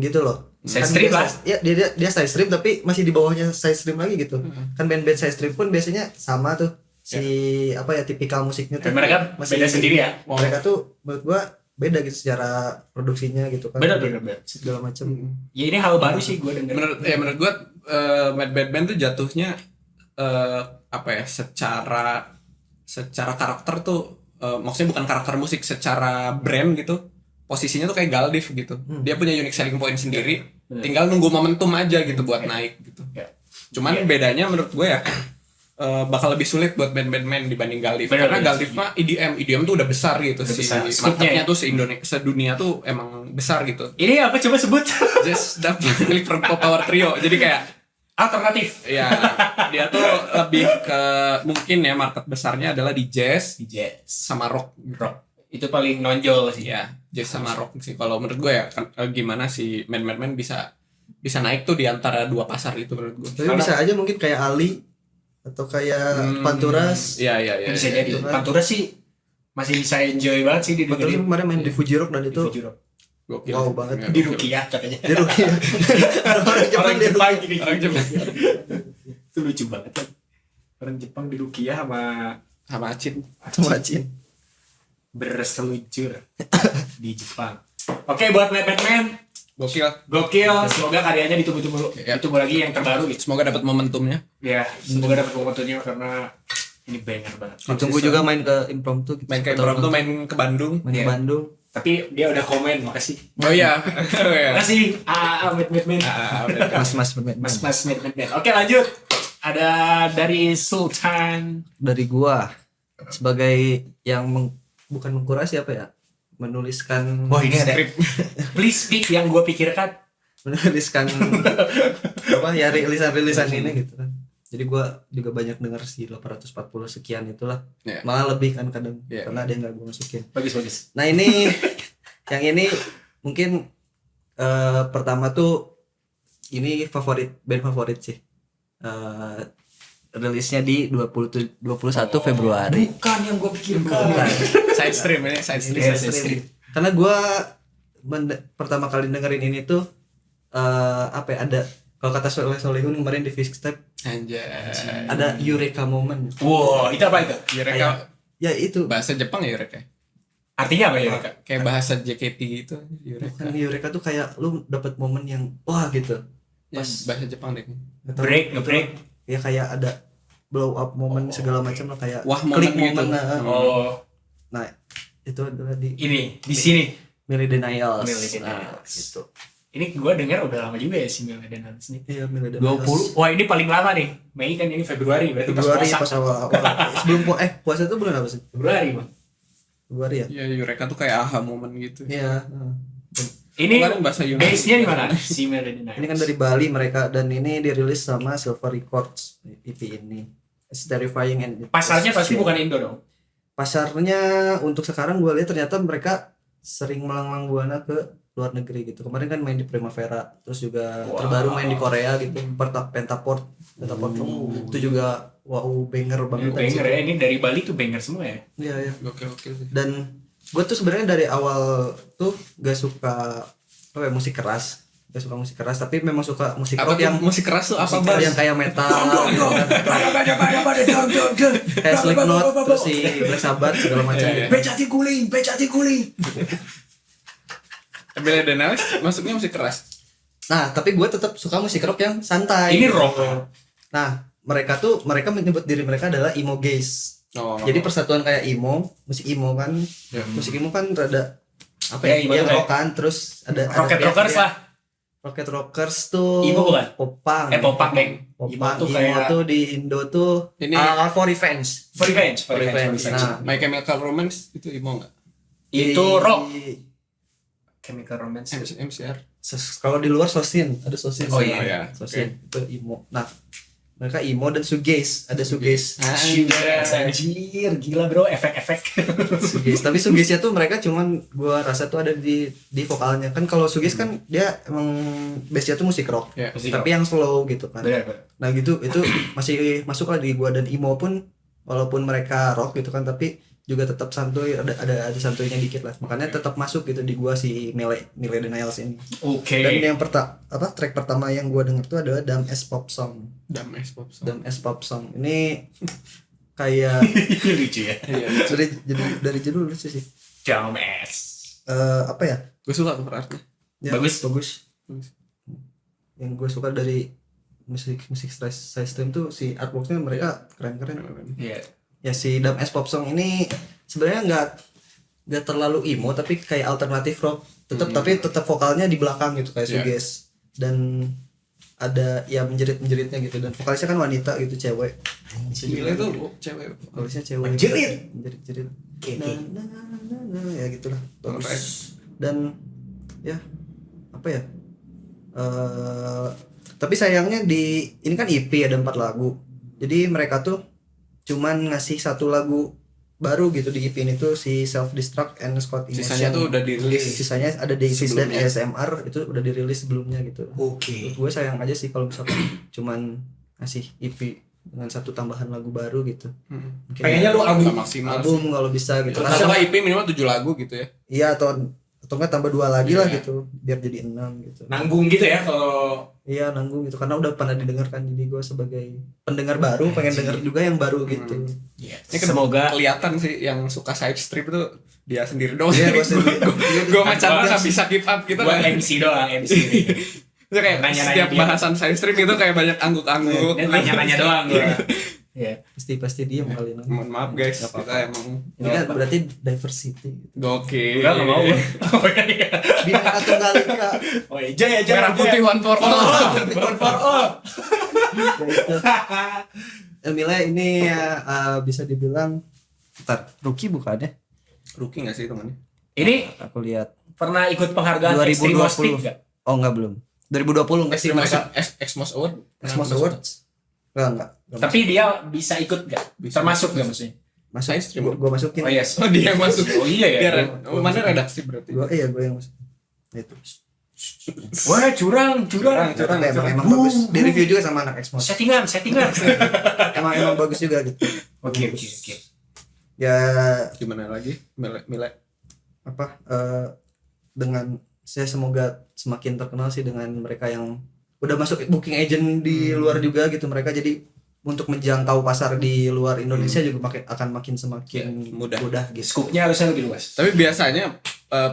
gitu loh. Side stream lah. Ya dia side stream tapi masih di bawahnya side stream lagi gitu. Kan band-band side stream pun biasanya sama tuh tipikal musiknya tuh. Mereka masih beda sendiri ya. Mereka tuh menurut gua beda gitu secara produksinya gitu kan. Beda. Segala macam. Ya ini hal baru sih gua denger. Menurut gua Mad Band tuh jatuhnya secara karakter tuh maksudnya bukan karakter musik, secara brand gitu posisinya tuh kayak Galdiv gitu. Dia punya unique selling point sendiri, tinggal nunggu momentum aja gitu buat naik gitu. Cuman bedanya menurut gue ya bakal lebih sulit buat band-band dibanding Galdiv, karena Galdiv mah EDM tuh udah besar gitu, marketnya tuh sedunia tuh emang besar gitu. Ini apa, coba sebut? Just dapet milik Pop Power Trio, jadi kayak Alternatif. Ya, dia tuh lebih ke mungkin ya market besarnya adalah di jazz Di jazz. sama rock. Rock. Itu paling nonjol sih. Ya, jazz sama rock sih. Kalau menurut gue ya gimana si Man bisa naik tuh di antara dua pasar itu menurut gue. Tapi bisa aja mungkin kayak Ali atau kayak Panturas. Iya. Bisa jadi. Pantura sih masih bisa enjoy banget sih di Panturas kemarin main di Fuji Rock dan itu Gokil. wow banget. di Rukiah katanya. Di Rukiah. Orang Jepang di Jepang Rukiah. gini. Orang Jepang Itu lucu banget kan. Orang Jepang di Rukiah sama Acin. Sama Cin. berseluncur di Jepang. Oke, buat Batman Gokil. semoga karyanya ditunggu-tunggu Ya. ditunggu lagi yang terbaru gitu. Semoga dapat momentumnya. Ya, semoga dapat momentumnya karena ini banger banget. Ditunggu juga main ke impromptu. Main ke impromptu, main ke Bandung. Main ke Iya. Bandung. Tapi dia udah komen, makasih. Oh iya. Oh iya. Makasih, Batman. Mas Mas. Oke, lanjut. Ada dari Sultan. dari gua sebagai yang bukan mengkurasi apa ya, menuliskan Wah, ini ada. Please speak yang gue pikirkan. menuliskan apa ya rilisan ini gitu kan. Jadi gua juga banyak denger sih 840 sekian itulah. Yeah. Malah lebih kan kadang Yeah. karena ada yang nggak gua masukin. Bagus. Nah ini yang ini mungkin pertama tuh ini band favorit sih. Rilisnya di 21 Februari. Bukan yang gue pikirkan. Side stream. Ini side stream. Karena gue pertama kali dengerin ini tuh apa ya, ada kalau kata Solihun kemarin di Fisk Step Anjay. ada Eureka moment. Wow, itu apa itu? Eureka. Ya itu Bahasa Jepang ya Eureka. Artinya apa ya? Kayak bahasa JKT gitu. Eureka. bukan Eureka tuh kayak lu dapet momen yang wah gitu. Ya, bahasa Jepang deh. Nggak tahu. Break. Ya kayak ada blow up moment segala macam lah, kayak Wah, klik momen gitu. moment. Oh, Nah itu adalah di di sini. Millennials. Millennials. Nah, gitu. Ini gue dengar udah lama juga ya si Millennials nih. Iya, Millennials. 20. Wah, ini paling lama nih. Mei kan ini Februari, berarti Februari pas pas puasa. awal sebelum puasa itu bulan apa sih? Februari, Bang. Februari ya? Ya Eureka tuh kayak aha momen gitu. Iya. Ini Kemarin bahasa Yunani. base-nya di mana? Si Millennials. Ini kan dari Bali mereka, dan ini dirilis sama Silver Records EP ini. It's terrifying and Pasarnya pasti bukan Indo dong. Pasarnya untuk sekarang gue lihat ternyata mereka sering melanglang buana ke luar negeri gitu. Kemarin kan main di Primavera, terus juga terbaru main di Korea gitu. Pentaport itu juga wow banger banget. Banger ya, ini dari Bali tuh banger semua ya. Iya. Gokil sih. Dan gue tuh sebenarnya dari awal tuh gak suka musik keras. Gak suka musik keras, tapi memang suka musik Apa rock yang musik keras tuh apa musik Bang? yang kayak metal, kayak Slipknot, terus si Black Sabbath segala macam. Iya. Becati guling. Millennials masuknya musik keras. Nah, tapi gue tetap suka musik rock yang santai. Ini rock. Nah, mereka menyebut diri mereka adalah emo gaze. Oh. Jadi persatuan kayak musik emo kan, Ya. musik emo kan rada apa Ya, ya, gimana yang ya? rock kan, terus ada Rocket teriak-teriak. Rockers lah. Rocket Rockers tuh Emo bukan? popang. Popang, Deng. Popang Emo tuh emo kayak tuh di Indo tuh Ini For Revenge. For Revenge. Nah, My Chemical Romance itu emo nggak? Itu rock. di- Chemical Romance. MCR. Kalau di luar Sosin, ada Sosin. Oh, sama iya. Sosin itu emo. Nah, mereka emo dan shoegaze, ada shoegaze. Anjir, gila bro, efek-efek. Shoegaze. Tapi shoegaze-nya tuh mereka cuman gua rasa tuh ada di vokalnya. Kan kalau shoegaze kan dia emang base-nya tuh musik rock. Ya. Tapi yang slow gitu kan. Benar. Nah, gitu itu masih masuk lah di gua. Dan emo pun walaupun mereka rock gitu kan, tapi juga tetap santuy, ada santuynya dikit lah. Makanya tetap masuk gitu di gua si Millennials ini. Oke. Dan yang track pertama yang gua denger tuh adalah Dumb as Pop Song. Dumb as Pop Song. Dumb as Pop Song. Ini kayak Lucu ya. dari judul lucu sih. Dumbass. Apa ya? Gue suka tuh artnya. Ya, bagus. Yang gue suka dari musik side stream tuh si artworknya mereka keren. Iya. Ya si Dumb as Pop Song ini sebenarnya nggak terlalu emo, tapi kayak alternatif rock. Tapi tetap vokalnya di belakang gitu kayak shoegaze. Dan ada ya menjerit-menjeritnya gitu, dan vokalisnya kan wanita gitu, cewek. Gila itu cewek. Vokalisnya cewek. Menjerit. Nah, ya gitulah. Bagus. Dan ya apa ya? Tapi sayangnya ini kan EP ada 4 lagu. Jadi mereka tuh cuman ngasih 1 lagu baru gitu di EP ini tuh, si Self Destruct and Scott Emotion. Sisanya tuh udah dirilis. Sisanya ada Daisies dan sebelumnya. ASMR itu udah dirilis sebelumnya gitu. Oke. Gue sayang aja sih kalau misalkan cuman ngasih EP dengan 1 tambahan lagu baru gitu. Mungkin Pengennya lu album. Nggak maksimal sih. album kalau bisa gitu. Kalau nggak EP minimal 7 lagu gitu ya. Iya atau enggak tambah 2 lagi lah Iya. gitu biar jadi 6 gitu. Nanggung gitu ya kalau Iya nanggung gitu karena udah pernah didengarkan, jadi gue sebagai pendengar baru pengen denger juga yang baru gitu. ya, Ini kan semoga kelihatan sih yang suka side strip itu dia sendiri dong. Iya, gua sendiri. Gue sama Chandra nggak bisa keep up kita. gua MC doang MC. Itu kayak Nanya-nanya setiap dia. bahasan side strip itu kayak banyak angguk-angguk. Dia nanya-nanya doang gua. Iya. Pasti diam kali ini. Mohon maaf guys, Nggak apa-apa. kita emang Ini kan berarti diversity gitu. gokil. Enggak mau. Oh iya. Bineka Tunggal Ika. Oh iya, Jaya Jaya. Merah putih one for all. One for all. Ya itu. Emile ini bisa dibilang rookie bukan ya? Rookie nggak sih hitungannya? Ini Aku lihat pernah ikut penghargaan 2020. Extreme Most Peak enggak? Oh enggak belum. 2020 enggak sih mereka Xmos Award. Xmos Awards. Enggak. Tapi dia bisa ikut enggak? Bisa. Termasuk enggak maksudnya? Masuk. Side stream. Gua masukin. Oh yes. Oh dia yang masuk. Oh iya ya. Dia mana redaksi berarti? Gua yang masuk. Itu. Wah, curang. Tapi emang bagus. Di review juga sama anak Xmos. Settingan. Emang bagus juga gitu. Oke. Ya Gimana lagi? Mile. apa dengan saya semoga semakin terkenal sih dengan mereka yang udah masuk booking agent di luar juga gitu, mereka jadi untuk menjangkau pasar di luar Indonesia juga akan makin semakin mudah. gitu. Scoopnya harusnya lebih luas. Tapi biasanya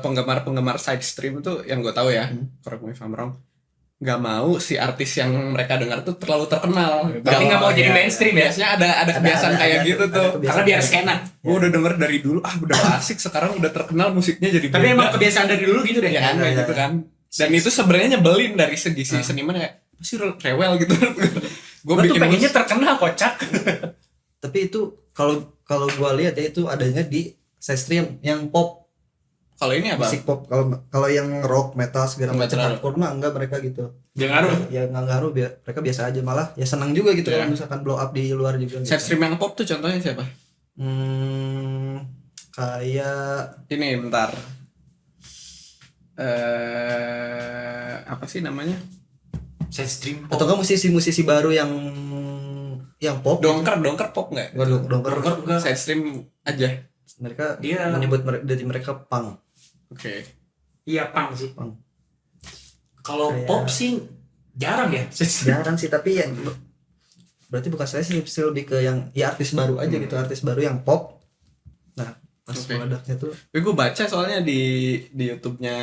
penggemar side stream itu yang gue tahu ya, correct me if I'm wrong, nggak mau si artis yang mereka dengar tuh terlalu terkenal. Berarti nggak mau jadi mainstream ya? Biasanya ada kebiasaan kayak gitu tuh. kebiasaan. Karena biar skena. Gue udah denger dari dulu, udah asik, sekarang udah terkenal musiknya jadi Tapi beda. emang kebiasaan dari dulu gitu deh. ya kan, kayak Iya. gitu kan. Dan itu sebenarnya nyebelin dari segi si seniman kayak pasti rewel gitu. Gue Gua tuh bikin pengennya terkenal kocak. Tapi itu kalau gua lihat ya itu adanya di side stream yang pop, kalau ini apa? musik pop. Kalau yang rock, metal segala Nggak macam terlalu. hardcore mah enggak mereka gitu. Dia ngaruh. Ya nggak ngaruh, mereka biasa aja, malah ya senang juga gitu Iya. kalau misalkan blow up di luar juga gitu. Side stream yang pop tuh contohnya siapa? Kayak Ini bentar. Apa sih namanya? Side stream atau kan musisi-musisi baru yang pop. Dongker pop nggak? Nggak, dongker enggak. Side stream aja. mereka Dia- menyebut dari mereka punk. Oke. Iya, pang sih. Pang. Kalau Kayak- pop sih jarang ya. Jarang sih, tapi ya berarti bukan saya sih lebih ke yang ya artis baru aja gitu, artis baru yang pop. Nah pas Oke. meledaknya tuh Tapi gue baca soalnya di YouTube-nya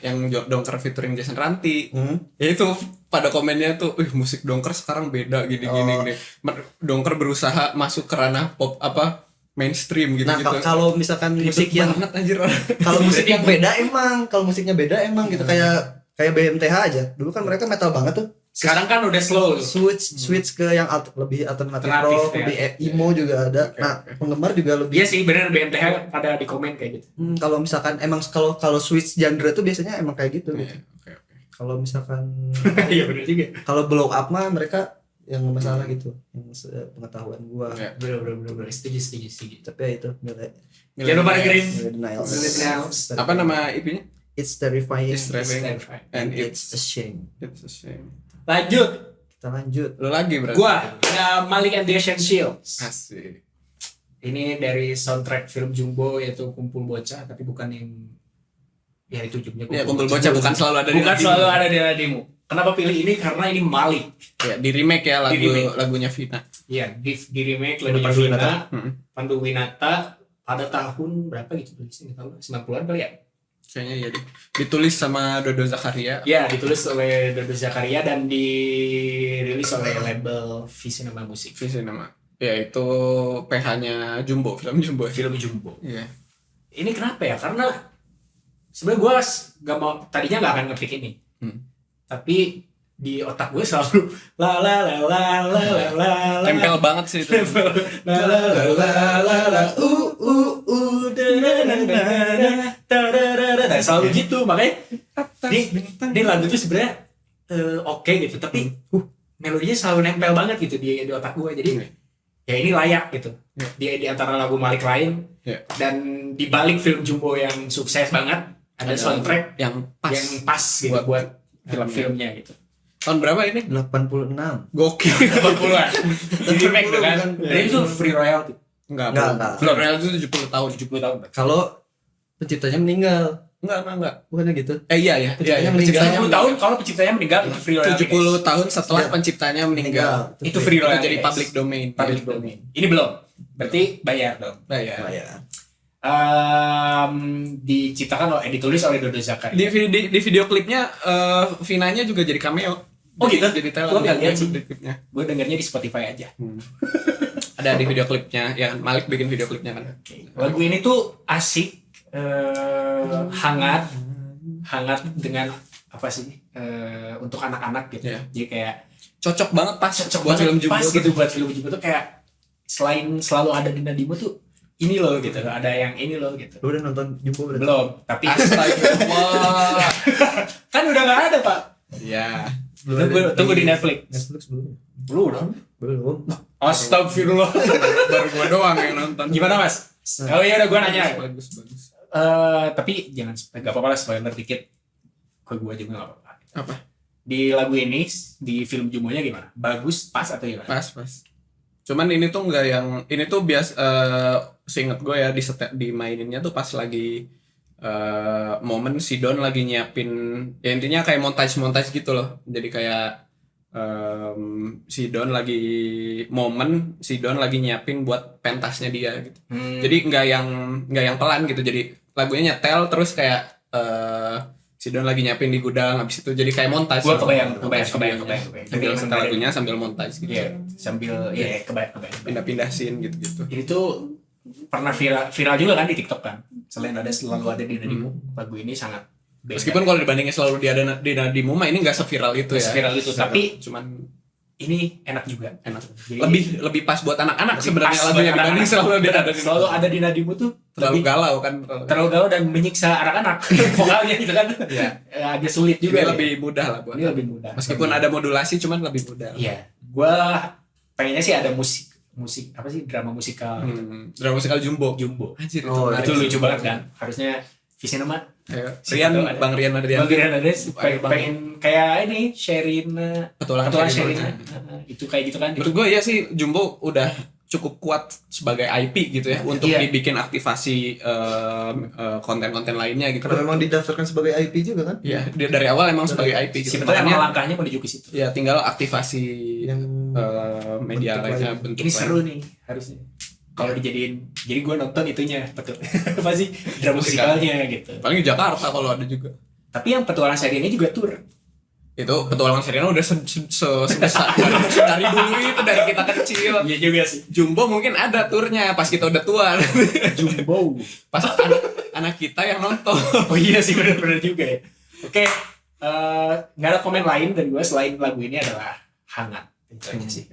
yang Dongker featuring Jason Ranti. Ya itu pada komennya tuh, musik Dongker sekarang beda gini. Dongker berusaha masuk ke ranah pop mainstream gitu. nah kalau misalkan musik yang banget anjir. kalau musik yang beda emang gitu, kayak BMTH aja dulu kan mereka metal banget tuh, Sekarang kan udah slow. switch ke yang lebih alternatif Alternatif, rock, ya. lebih emo juga ada. Oke, Nah oke. penggemar juga lebih Iya sih, bener BMTH pada di komen kayak gitu. kalau misalkan emang kalau switch genre tuh biasanya emang kayak gitu gitu. Oke. Kalau misalkan Iya bener juga. kalau blow up mah mereka yang masalah gitu, yang pengetahuan gua. Ya. Bener. Setuju. Tapi ya itu nilai Jangan lupa dengerin. denials. Apa nama IP-nya? It's terrifying. It's terrifying. And It's it's a shame. a shame. Lanjut. Kita lanjut. Lo lagi berarti? Gua ada Malik and the Essentials. Asik. Ini dari soundtrack film Jumbo, yaitu Kumpul Bocah, tapi bukan yang ya itu judulnya Ya kumpul bocah bukan selalu ada di bukan nadimu. selalu ada di nadimu. Kenapa pilih ini? Karena ini Malik. Ya, di remake ya remake. lagunya Vina. Iya, di remake Udah lagunya Pandu Vina, Winata. Pandu Winata pada tahun berapa gitu tulisnya, nggak tahu, 90-an kali ya. Kayaknya ya ditulis sama Dodo Zakaria. Ya, ditulis oleh Dodo Zakaria dan dirilis oleh label Visinema Musik. Visi nama. Ya itu PH-nya Jumbo, film Jumbo. Film Jumbo. Iya. Ini kenapa ya? Karena sebenarnya gue nggak mau, tadinya nggak akan ngepick ini, tapi di otak gue selalu la la la la la la la la Tempel banget sih itu. la la la la la la da da da da da da da da da. Selalu gitu, makanya ini lagu itu sebenarnya oke gitu, tapi melodinya selalu nempel banget gitu di otak gue. Jadi ya ini layak gitu. Dia di antara lagu Malik lain dan di balik film Jumbo yang sukses banget ada soundtrack yang pas gitu buat film-filmnya gitu. Tahun berapa ini? 86. Gokil. 80-an. Jadi remake kan. Bukan. Dan itu free royalty. Enggak. Enggak. Real itu 70 tahun. Kalau penciptanya meninggal, Enggak. bukannya gitu? Iya. Penciptanya Penciptanya 70 tahun kalau penciptanya meninggal itu free royalty. 70 tahun setelah Iya. penciptanya meninggal. Itu free Itu royalty. jadi public domain. Public domain. Ini belum. Berarti bayar dong. Nah, ya. Ya. Diciptakan ditulis oleh Dodo Zakaria. Di video klipnya Vinanya juga jadi cameo. Oh gitu? Jadi Gua nggak lihat sih. di klipnya. Gue dengarnya di Spotify aja. Ada di video klipnya, ya Malik bikin video klipnya kan. Lagu ini tuh asik, hangat dengan apa sih? Untuk anak-anak gitu. Iya. Jadi kayak Cocok banget pas buat banget, film Jumbo pas gitu buat film Jumbo tuh kayak selain selalu ada di Nadimo tuh ini loh gitu, ada yang ini loh gitu. Lu udah nonton Jumbo berarti? Belum, tapi Astagfirullah. kan udah nggak ada Pak. Ya. Tunggu di Netflix. Netflix belum. Belum. Astagfirullah. Baru gua doang yang nonton. Gimana Mas? Oh iya udah gue nanya. Bagus. Tapi jangan, nggak apa-apa lah spoiler dikit. Ke gue juga nggak apa-apa. Apa? Di lagu ini, di film Jumbonya gimana? Bagus, pas atau gimana? Pas. Cuman ini tuh enggak yang ini tuh seinget gue ya dimaininnya tuh pas lagi momen si Don lagi nyiapin, ya intinya kayak montage gitu loh. Jadi kayak si Don lagi nyiapin buat pentasnya dia gitu. Jadi enggak yang pelan gitu. Jadi lagunya nyetel terus kayak si Don lagi nyiapin di gudang, habis itu jadi kayak montage. Gua kebayang. Sambil setel lagunya sambil montage gitu. Iya, sambil kebayang. Pindah-pindah scene gitu. Ini tuh pernah viral juga kan di TikTok kan. Selain selalu ada di Nadimo, lagu ini sangat beda. Meskipun kalau dibandingin selalu di Nadimo mah ini nggak seviral itu ya. Seviral itu, tapi cuman ini enak juga. Jadi, lebih pas buat anak-anak lebih sebenarnya pas lagunya buat dibanding anak-anak. selalu ada di Nadimo tuh terlalu lebih galau kan. terlalu galau dan menyiksa anak-anak vokalnya gitu kan. Iya. Agak sulit juga. Ini lebih mudah lah buat. Ini lebih mudah. Meskipun ada modulasi cuman lebih mudah. Iya. Gua pengennya sih ada musik apa sih, drama musikal. Drama musikal Jumbo. Anjir, Itu lucu banget kan. Harusnya Visinema. Bang Rian Adrian. Pengen kayak ini Sherina. Petualangan Sherina. Itu kayak gitu kan. Menurut gue ya sih Jumbo udah cukup kuat sebagai IP gitu ya untuk dibikin aktivasi konten-konten lainnya gitu. Karena memang didaftarkan sebagai IP juga kan? Iya, dari awal emang sebagai IP gitu. Sebenarnya langkahnya menuju ke situ. Ya tinggal aktivasi Yang media lainnya, bentuk Ini seru nih harusnya. Kalau dijadiin, jadi gue nonton itunya, betul. Apa sih drama musikalnya gitu. Paling di Jakarta kalau ada juga. Tapi yang petualangan seri ini juga tour. Itu petualangan Sherina udah sebesar dari dulu itu dari kita kecil. Iya juga sih. Jumbo mungkin ada turnya pas kita udah tua. Jumbo. Pas anak kita yang nonton. Oh iya sih, benar-benar juga ya. Oke, nggak ada komen lain dari gue selain lagu ini adalah hangat. Itu aja sih.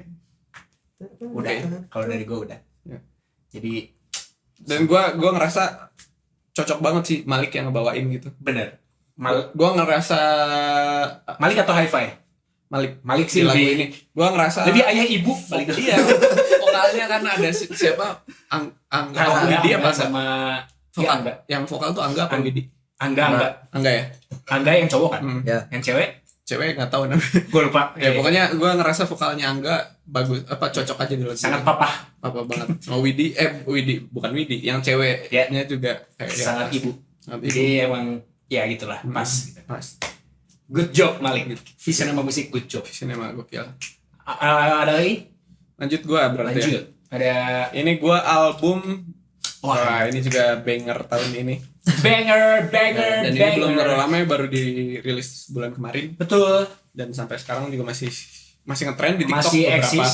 Udah, kalau dari gue udah. Ya. Jadi Dan gue ngerasa cocok banget sih Malik yang ngebawain gitu. bener. Gue ngerasa Malik atau Hi-Fi? Malik sih di lagu lebih ini. Gue ngerasa lebih ayah ibu. Malik. Iya. Vokalnya kan ada siapa? Angga Widi apa sama vokal? Yang vokal tuh Angga apa Widi? Angga ya. Angga yang cowok kan? Ya. Yang Cewek nggak tahu namanya. gue lupa. Ya pokoknya gue ngerasa vokalnya Angga bagus, cocok aja di lagu. Sangat papa banget. Sama Widi bukan Widi, yang ceweknya juga kayak sangat ibu. Sangat ibu. Jadi emang ya gitulah, pas. Pas. Good job Malik. Vision sama musik good job. Sinema gokil. Ada lagi? Lanjut gue berarti. Lanjut. Ada Ini gue album. Wah, ini juga banger tahun ini. banger. Dan ini belum terlalu lama ya, baru dirilis bulan kemarin. Betul. Dan sampai sekarang juga masih ngetrend di TikTok. Masih beberapa. eksis.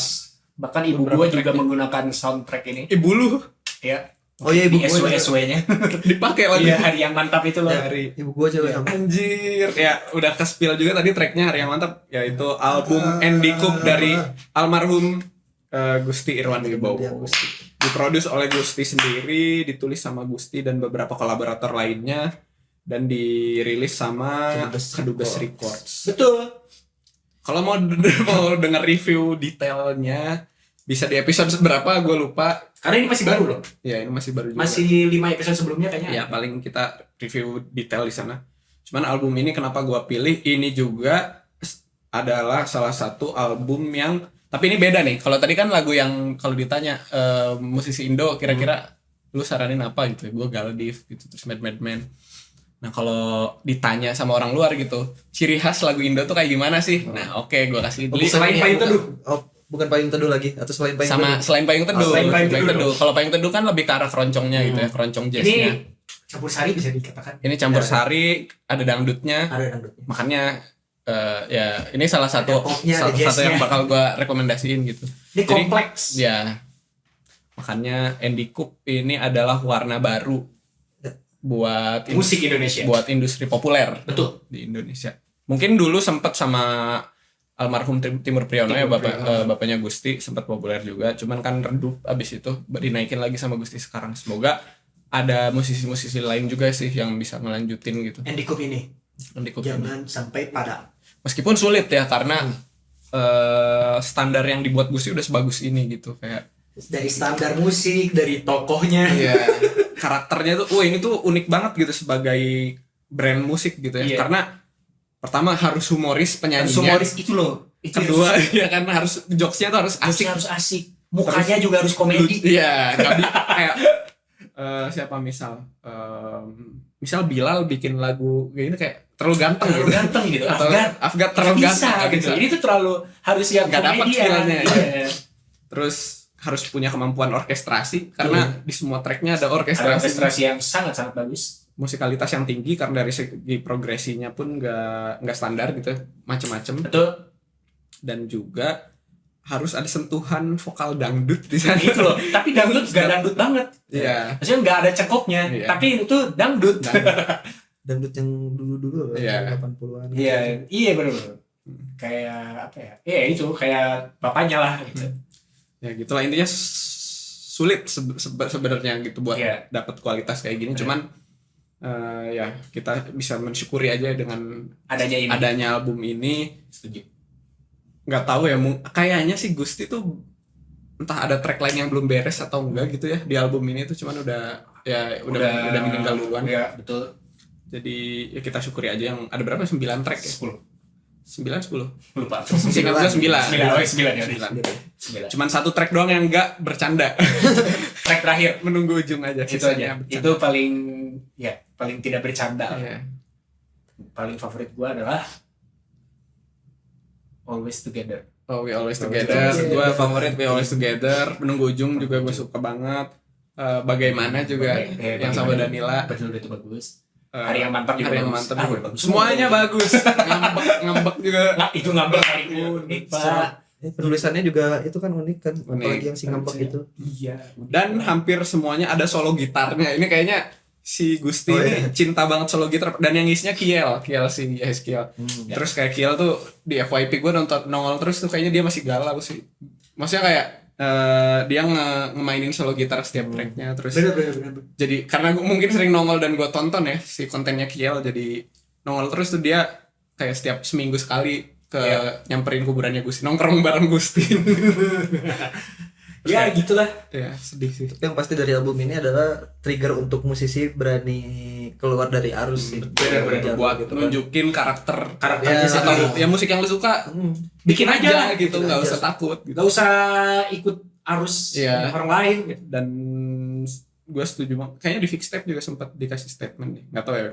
Bahkan ibu gua juga menggunakan soundtrack ini. Ibu lu Ya. Oh iya, ibu Di gua juga. SW-nya. dipakai lagi. Iya, hari yang mantap itu loh. Dari Ibu gua cewek sama. Anjir, ya udah ke-spill juga tadi tracknya Hari yang Mantap, yaitu album Andy Cook dari almarhum Gusti Irwan Wibowo. Diproduce oleh Gusti sendiri, ditulis sama Gusti dan beberapa kolaborator lainnya, dan dirilis sama Kedubes Records. Betul. Kalau mau mau denger review detailnya bisa di episode berapa gue lupa. Karena ini masih baru loh. Ya ini masih baru juga. Masih 5 episode sebelumnya kayaknya. Ya paling kita review detail di sana. Cuman album ini kenapa gue pilih, ini juga adalah salah satu album yang, tapi ini beda nih. Kalau tadi kan lagu yang kalau ditanya musisi Indo kira-kira lu saranin apa gitu, gue Galdiv gitu, terus Madman. Nah kalau ditanya sama orang luar gitu, ciri khas lagu Indo tuh kayak gimana sih? Nah oke, gue kasih dulu. Selain Payung Teduh. Bukan Payung Teduh lagi, atau selain Payung Sama Teduh? selain Payung Teduh. Selain Payung Teduh. Kalau Payung Teduh kan lebih ke arah keroncongnya gitu ya, keroncong Ini jazznya. campur sari bisa dikatakan. Ini campur sari, ada dangdutnya. Ada dangdut. Makanya ya ini salah satu Ada popnya, salah ada satu yang jazznya. bakal gue rekomendasiin gitu. Ini Jadi, kompleks. Ya. Makanya Andy Coop ini adalah warna baru buat Musik Indonesia. buat industri populer Betul. di Indonesia. Mungkin dulu sempat sama almarhum Timur Priyono ya, bapaknya Gusti, sempat populer juga, cuman kan redup abis itu dinaikin lagi sama Gusti sekarang. Semoga ada musisi-musisi lain juga sih yang bisa ngelanjutin gitu. Andy Coop ini. Andy Coop ini. Jangan sampai padam. Meskipun sulit ya karena standar yang dibuat Gusti udah sebagus ini gitu, kayak Dari standar musik, dari tokohnya. iya, karakternya tuh ini tuh unik banget gitu sebagai brand musik gitu ya. Iya. Karena pertama harus humoris penyanyinya. Humoris itu loh. Itu Kedua ya kan harus jokesnya tuh harus asik. harus asik. Mukanya juga harus komedi. Iya, kayak siapa misal Bilal bikin lagu kayak ini kayak terlalu ganteng Terlalu gitu. ganteng gitu. Atau Afgan Nggak terlalu bisa ganteng nggak gitu. bisa. Ini tuh terlalu harus yang Nggak dapat komedian. feel-nya. Iya. Terus harus punya kemampuan orkestrasi karena di semua tracknya ada Ada orkestrasi. orkestrasi yang sangat-sangat bagus. Musikalitas yang tinggi karena dari segi progresinya pun nggak standar gitu, macem-macem. Betul. Dan juga harus ada sentuhan vokal dangdut di sana. Gitu loh. Tapi dangdut gak dangdut banget. Iya. Maksudnya gak ada cekoknya. Iya. Tapi itu dangdut. Dangdut yang dulu-dulu Iya. 80-an. Iya benar-benar. Kayak apa ya? Iya itu kayak bapaknya lah gitu. Ya gitulah intinya sulit sebenarnya gitu buat Iya. dapat kualitas kayak gini. Cuman ya kita bisa mensyukuri aja dengan Adanya ini. adanya album ini. Setuju. Nggak tahu ya, kayaknya sih Gusti tuh entah ada track lain yang belum beres atau enggak gitu ya di album ini tuh, cuman udah meninggal duluan. Iya betul. Jadi ya kita syukuri aja yang ada berapa, 9 track ya? 9-10 Lupa. Singkat gue 9 9 ya. 9. Cuman satu track doang yang enggak bercanda. Track terakhir. Menunggu ujung aja. Itu sisanya aja. bercanda. Itu paling tidak bercanda. Iya. Paling favorit gua adalah Always Together. Oh, We Always Together. Gue favorit We Always Together. Menunggu ujung juga gue suka banget. Bagaimana juga yang sama Danila. Betul itu bagus. Hari yang mantap juga. Hari yang bagus. mantap Ah, juga. bagus. Semuanya bagus. Ngambek juga. Nah, itu ngambek hari unik, Pak. Penulisannya juga itu kan unik kan, Unik. apalagi yang si ngambek itu. Iya. Dan hampir semuanya ada solo gitarnya. Ini kayaknya si Gusti ini cinta banget solo gitar. Dan yang ngisinya Kiel si Yes Kiel. Terus kayak Kiel tuh di FYP gue nongol terus tuh, kayaknya dia masih galau sih. Maksudnya kayak dia ngemainin solo gitar setiap tracknya. Terus Bener. jadi karena gue mungkin sering nongol dan gue tonton ya si kontennya Kiel, jadi nongol terus tuh dia kayak setiap seminggu sekali nyamperin kuburannya Gusti, nongkrong bareng Gusti. Ya gitulah. Ya sedih sih. Tapi yang pasti dari album ini adalah trigger untuk musisi berani keluar dari arus sih. Bener-bener. Jalur Buat gitu kan. nunjukin karakternya Karakternya Ya, atau sendiri. ya musik yang lu suka Bikin aja. gitu, bikin nggak aja. usah takut gitu. Gak usah ikut arus Iya. orang lain gitu. Dan gue setuju banget. Kayaknya di Fixtape juga sempat dikasih statement nih, nggak tahu ya.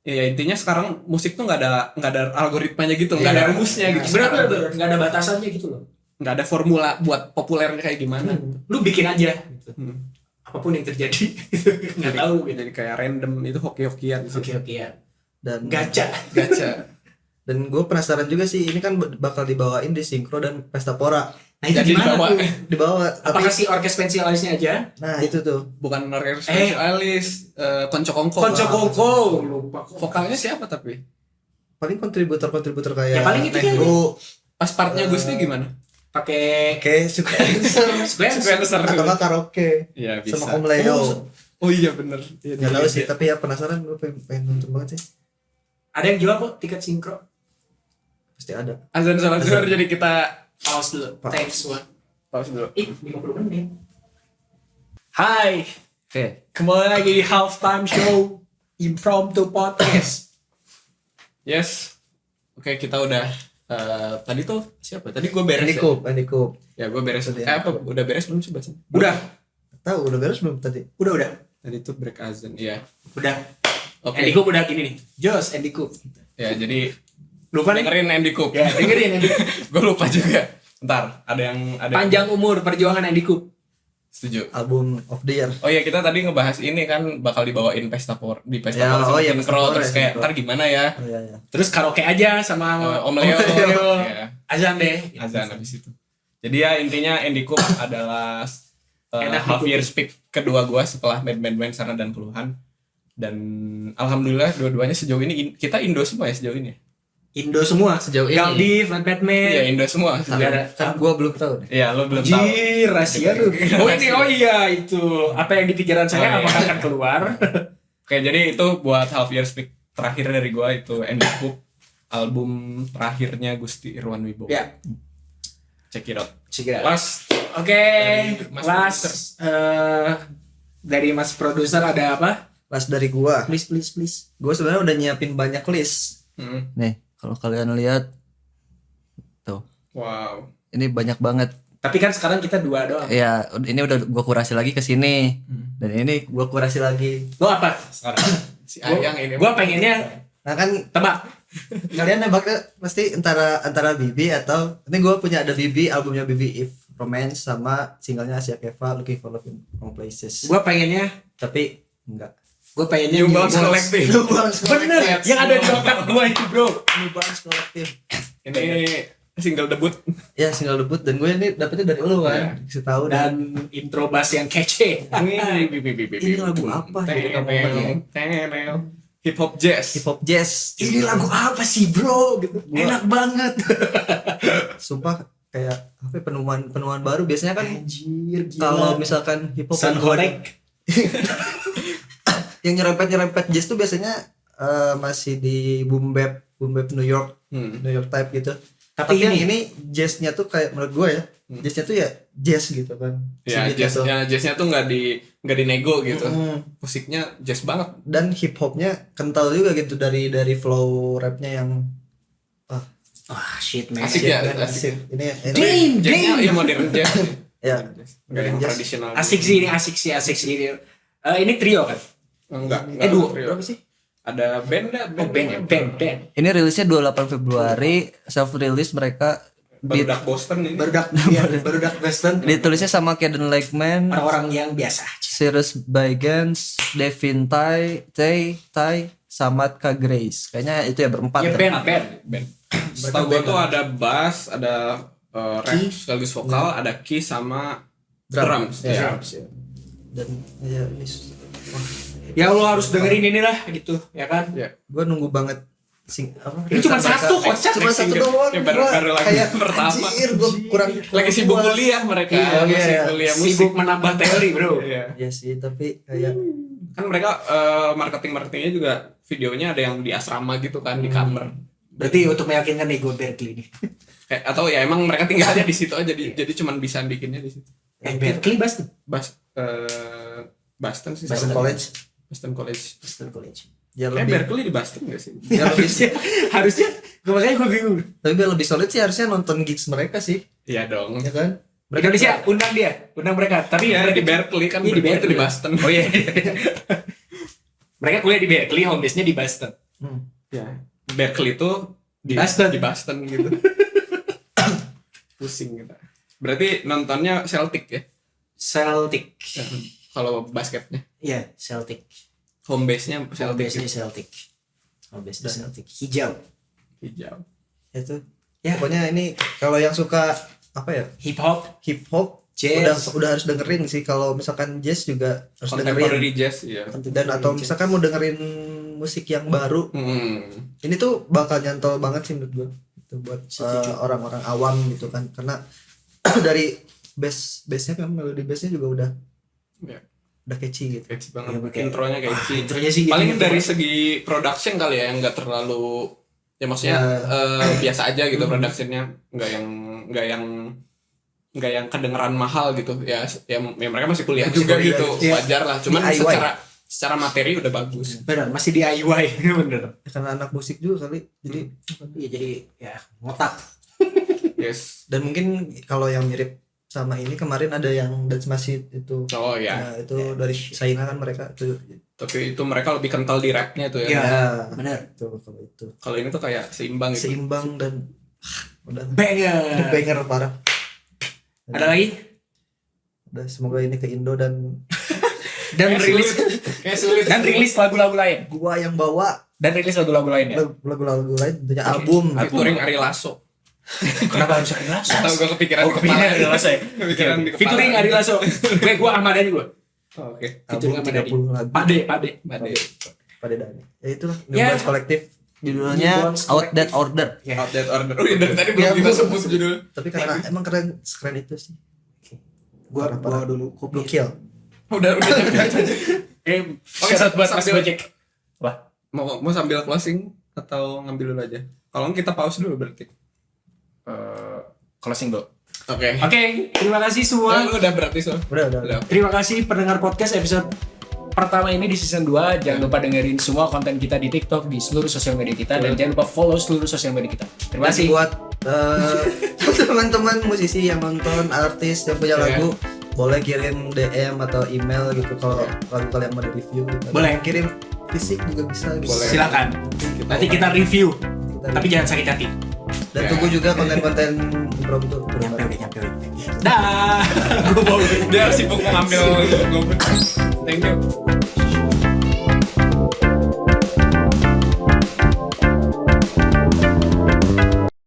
Ya intinya sekarang musik tuh nggak ada algoritmanya gitu, nggak ada rumusnya gitu. Bener. Gak ada batasannya gitu loh. Nggak ada formula buat populernya kayak gimana. Lu bikin aja gitu. Hmm. Apapun yang terjadi. Gak tahu gitu. Jadi kayak random itu hoki-hokian sih. Oke ya. Dan Gacha. Gacha. dan gue penasaran juga sih, ini kan bakal dibawain di Sinkro dan Pesta Pora. Nah itu Jadi gimana dibawa. tuh? Dibawa Apakah tapi si orkes pensialisnya aja? nah itu tuh Bukan orkes spesialis, Konco Kongko. Konco Kongko. Lupa kok. Vokalnya siapa tapi? paling kontributor kayak Ya, paling itu kan. Negro, Pas partnya Gusti gimana? Pakai oke sequencer Sequencer. atau nggak karaoke Iya bisa. sama Om Leo. Oh iya bener. Iya, Nggak iya, tahu iya. sih, tapi ya penasaran, gue pengen nonton banget sih. ada yang jual kok tiket sinkro. pasti ada. Azan salat zuhur, jadi kita Pause dulu. Pause. Thanks one. pause dulu. 50 menit. Hai, Oke. kembali lagi di halftime show Impromptu Podcast. Yes. Oke, kita udah tadi tuh siapa? Tadi gue beres. Andy Coop. Ya, gue beres. Tadi Apa? Udah beres belum sih bahasan? Udah, Tahu udah beres belum tadi? udah. Tadi tuh break azan. Iya. Udah. Oke. Andy Coop udah gini nih. Jos Andy Coop. Ya, jadi Lupa nih. dengerin Andy Coop. Ya, dengerin Andy Coop. Gue lupa juga. Ntar, ada Panjang umur perjuangan Andy Coop. setuju. Album of the year. Oh iya, kita tadi ngebahas ini kan bakal dibawain Pesta Por di Pesta Ya, Por sama oh iya, King Pesta Pro, Por terus ya, kayak King Pro. ntar gimana ya? Oh iya ya. Terus karaoke aja sama Om Leo. Ya, Azan deh. azan habis itu. Jadi ya intinya Andy Coop adalah Enak half nih, year speak kedua gua setelah band-band sana dan puluhan. Dan alhamdulillah dua-duanya sejauh ini kita Indo semua ya sejauh ini. Indo semua Sejauh ini. Galdi, Flat Batman. Iya, Indo semua. Kan, Sejauh. kan gua belum tahu nih. Iya, lo belum tahu. Jir, rahasia tuh. Oh ini, oh iya itu. Apa yang di pikiran saya Oh, iya. apakah akan keluar? Oke, jadi itu buat half year speak terakhir dari gua itu Andy Coop, album terakhirnya Gusti Irwan Wibowo. Ya, Check it out. check it out. Last Oke, Dari Mas last dari Mas produser ada apa? Last dari gua. Please. Gua sebenarnya udah nyiapin banyak list. Hmm. Nih, kalau kalian lihat tuh. Wow. Ini banyak banget. Tapi kan sekarang kita dua doang. Ya, ini udah gua kurasi lagi ke sini. Dan ini gua kurasi lagi. Lo apa? Sekarang si Ayang ini. Gua pengennya Nah kan tebak. kalian nebaknya pasti antara Bibi atau ini gua punya ada Bibi, albumnya Bibi If Romance sama singlenya Asia Keva Looking for Love in Wrong Places. Gua pengennya Tapi enggak. Gue pengennya New Balance Collective. Bener, yang ada di otak gue itu bro. New Balance Collective. Ini single debut. Ya single debut dan gue ini dapetnya dari lu Iya. kan. Kasih tahu Dan intro bass yang kece. Ini lagu apa gitu kamu ngomongnya? Hip hop jazz. Hip hop jazz. Ini lagu apa sih bro? Gitu. Enak banget. Sumpah kayak apa ya, penemuan baru biasanya kan Anjir gila. kalau misalkan hip hop San Horek. yang nyerempet jazz tuh biasanya masih di boom bap New York type gitu. Tapi yang ini jazznya tuh kayak menurut gue ya, jazznya tuh ya jazz gitu kan. Ya, jazznya tuh nggak dinego gitu. Musiknya jazz banget. Dan hip hopnya kental juga gitu dari flow rapnya yang Ah shit man. Asik ya, kan, asik. Ini Jazznya ya modern jazz. ya Nggak yang Jazz. tradisional. Asik sih ini, asik sih ini. Ini trio kan? Enggak. Duo. berapa sih? Ada band. Oh band. Ini rilisnya 28 Februari, self release mereka Barudak Boston ini. Barudak Western. ditulisnya sama Kaden Lakeman, Orang-orang yang biasa. Cyrus Bagans, Devin Tai, Samad K. Grace. Kayaknya itu ya berempat. Ya ya. band. Setahu gue tuh ada bass, ada rap sekaligus vokal, ada key sama drums. Ya. Ya. Dan ya ini Ya lo harus dengerin ini lah gitu, ya kan? Ya. gue nunggu banget Ini cuma satu konsep. cuma satu doang. Ya, baru lagi kayak pertama. anjir, gue kurang Lagi sibuk puas. kuliah mereka. Iya, Masih iya. kuliah musik. Sibuk menambah teori bro. Iya. Ya sih, tapi kayak Kan mereka marketingnya juga videonya ada yang di asrama gitu kan, di kamar. Berarti untuk meyakinkan ego Berkeley nih. Kayak atau ya emang mereka tinggalnya di situ aja, jadi cuman bisa bikinnya di situ. Berkeley Boston. Boston sih. Boston salah. College. Boston College. Boston College. Ya Kayak lebih, Berkeley di Boston gak sih? ya lebih harusnya gue makanya gue bingung. tapi biar lebih solid sih harusnya nonton gigs mereka sih, Iya dong. ya kan? Indonesia undang mereka. Tapi Iya, mereka di Berkeley kan. Iya, di Berkeley itu di Berkeley. Boston. Oh iya. Mereka kuliah di Berkeley, home base-nya di Boston. Ya. Berkeley itu Boston. di Boston gitu. Pusing kita. Berarti nontonnya Celtic ya? Celtic. Kalau basketnya. Iya, Celtic. Home base-nya Home Celtic. base-nya Celtic. Home base-nya Celtic. Hijau. Hijau. Itu Ya. pokoknya ini kalau yang suka apa ya, Hip hop. hip hop Jazz. udah harus dengerin sih. Kalau misalkan jazz juga harus dengerin. Contemporary jazz ya. Dan atau misalkan mau dengerin musik yang baru, ini tuh bakal nyantol banget sih menurut gue itu buat orang-orang awam gitu kan, karena dari bassnya kan, melodi bassnya juga udah Ya. udah catchy gitu. Catchy banget. Iya, kayak- Intronya catchy. Intronya sih gitu. Paling dari segi production kali ya yang nggak terlalu Ya maksudnya biasa aja gitu productionnya, nggak yang kedengeran mahal gitu ya mereka masih kuliah Masih juga kuliah gitu, gitu. wajar lah, cuman DIY. secara materi udah bagus. Benar, masih DIY. Bener. Karena anak musik juga kali, jadi Iya, jadi ya ngotak. Yes. dan mungkin kalau yang mirip sama ini kemarin ada yang Dance Masid itu. Oh ya. Nah, itu dari China kan mereka tuh. Tapi itu mereka lebih kental di rapnya tuh ya. Iya. Ya, Bener. Tuh kalau itu. Kalau ini tuh kayak seimbang gitu. Seimbang dan udah Banger. banger parah. Ada lagi? Udah semoga ini ke Indo dan Dan rilis Kayak sulit. dan rilis lagu-lagu lain. gua yang bawa Dan rilis lagu-lagu lain ya. lagu-lagu lain tentunya album. Featuring Ari Lasso. Kenapa harus Ari Lasso? Tahu gue kepikiran di Kepikiran kepala. Ari Lasso ya. Kepikiran di kepala. Featuring Ari Lasso. Gue Ahmad Dhani gue. Oh, oke. Featuring Album Ahmad Dhani. 30 lagu. Pade. Bade. Pada Dani. Ya itu Ya. Newborns Collective. Judulnya Newborns Out That Collective. Order. Ya. Out that order. Oh, dari tadi belum Ya, kita gua- sebut judul. Tapi karena emang keren itu sih. Gua Parah. dulu Blue Kill. Udah nyampe. Oke, saat buat Mas sambil- Gojek. Wah, Mau sambil closing atau ngambil dulu aja? Kalau kita pause dulu berarti. closing dulu. Oke. Oke, terima kasih semua. Lu udah berarti so. Udah. Terima kasih pendengar podcast episode pertama ini di season 2. Jangan lupa dengerin semua konten kita di TikTok, di seluruh sosial media kita, dan jangan lupa follow seluruh sosial media kita. Terima Dan kasih. buat teman-teman musisi yang nonton, artis yang punya lagu, boleh kirim DM atau email gitu kalau lagu kalian mau di-review gitu. Boleh. Kirim fisik juga bisa gitu. Boleh. Silakan. Nanti kita review. Kita- Tapi jangan sakit hati. Dan tunggu juga konten-konten impromptu. Nyampe. Dah. Gue mau Dia sibuk mengambil. Thank you.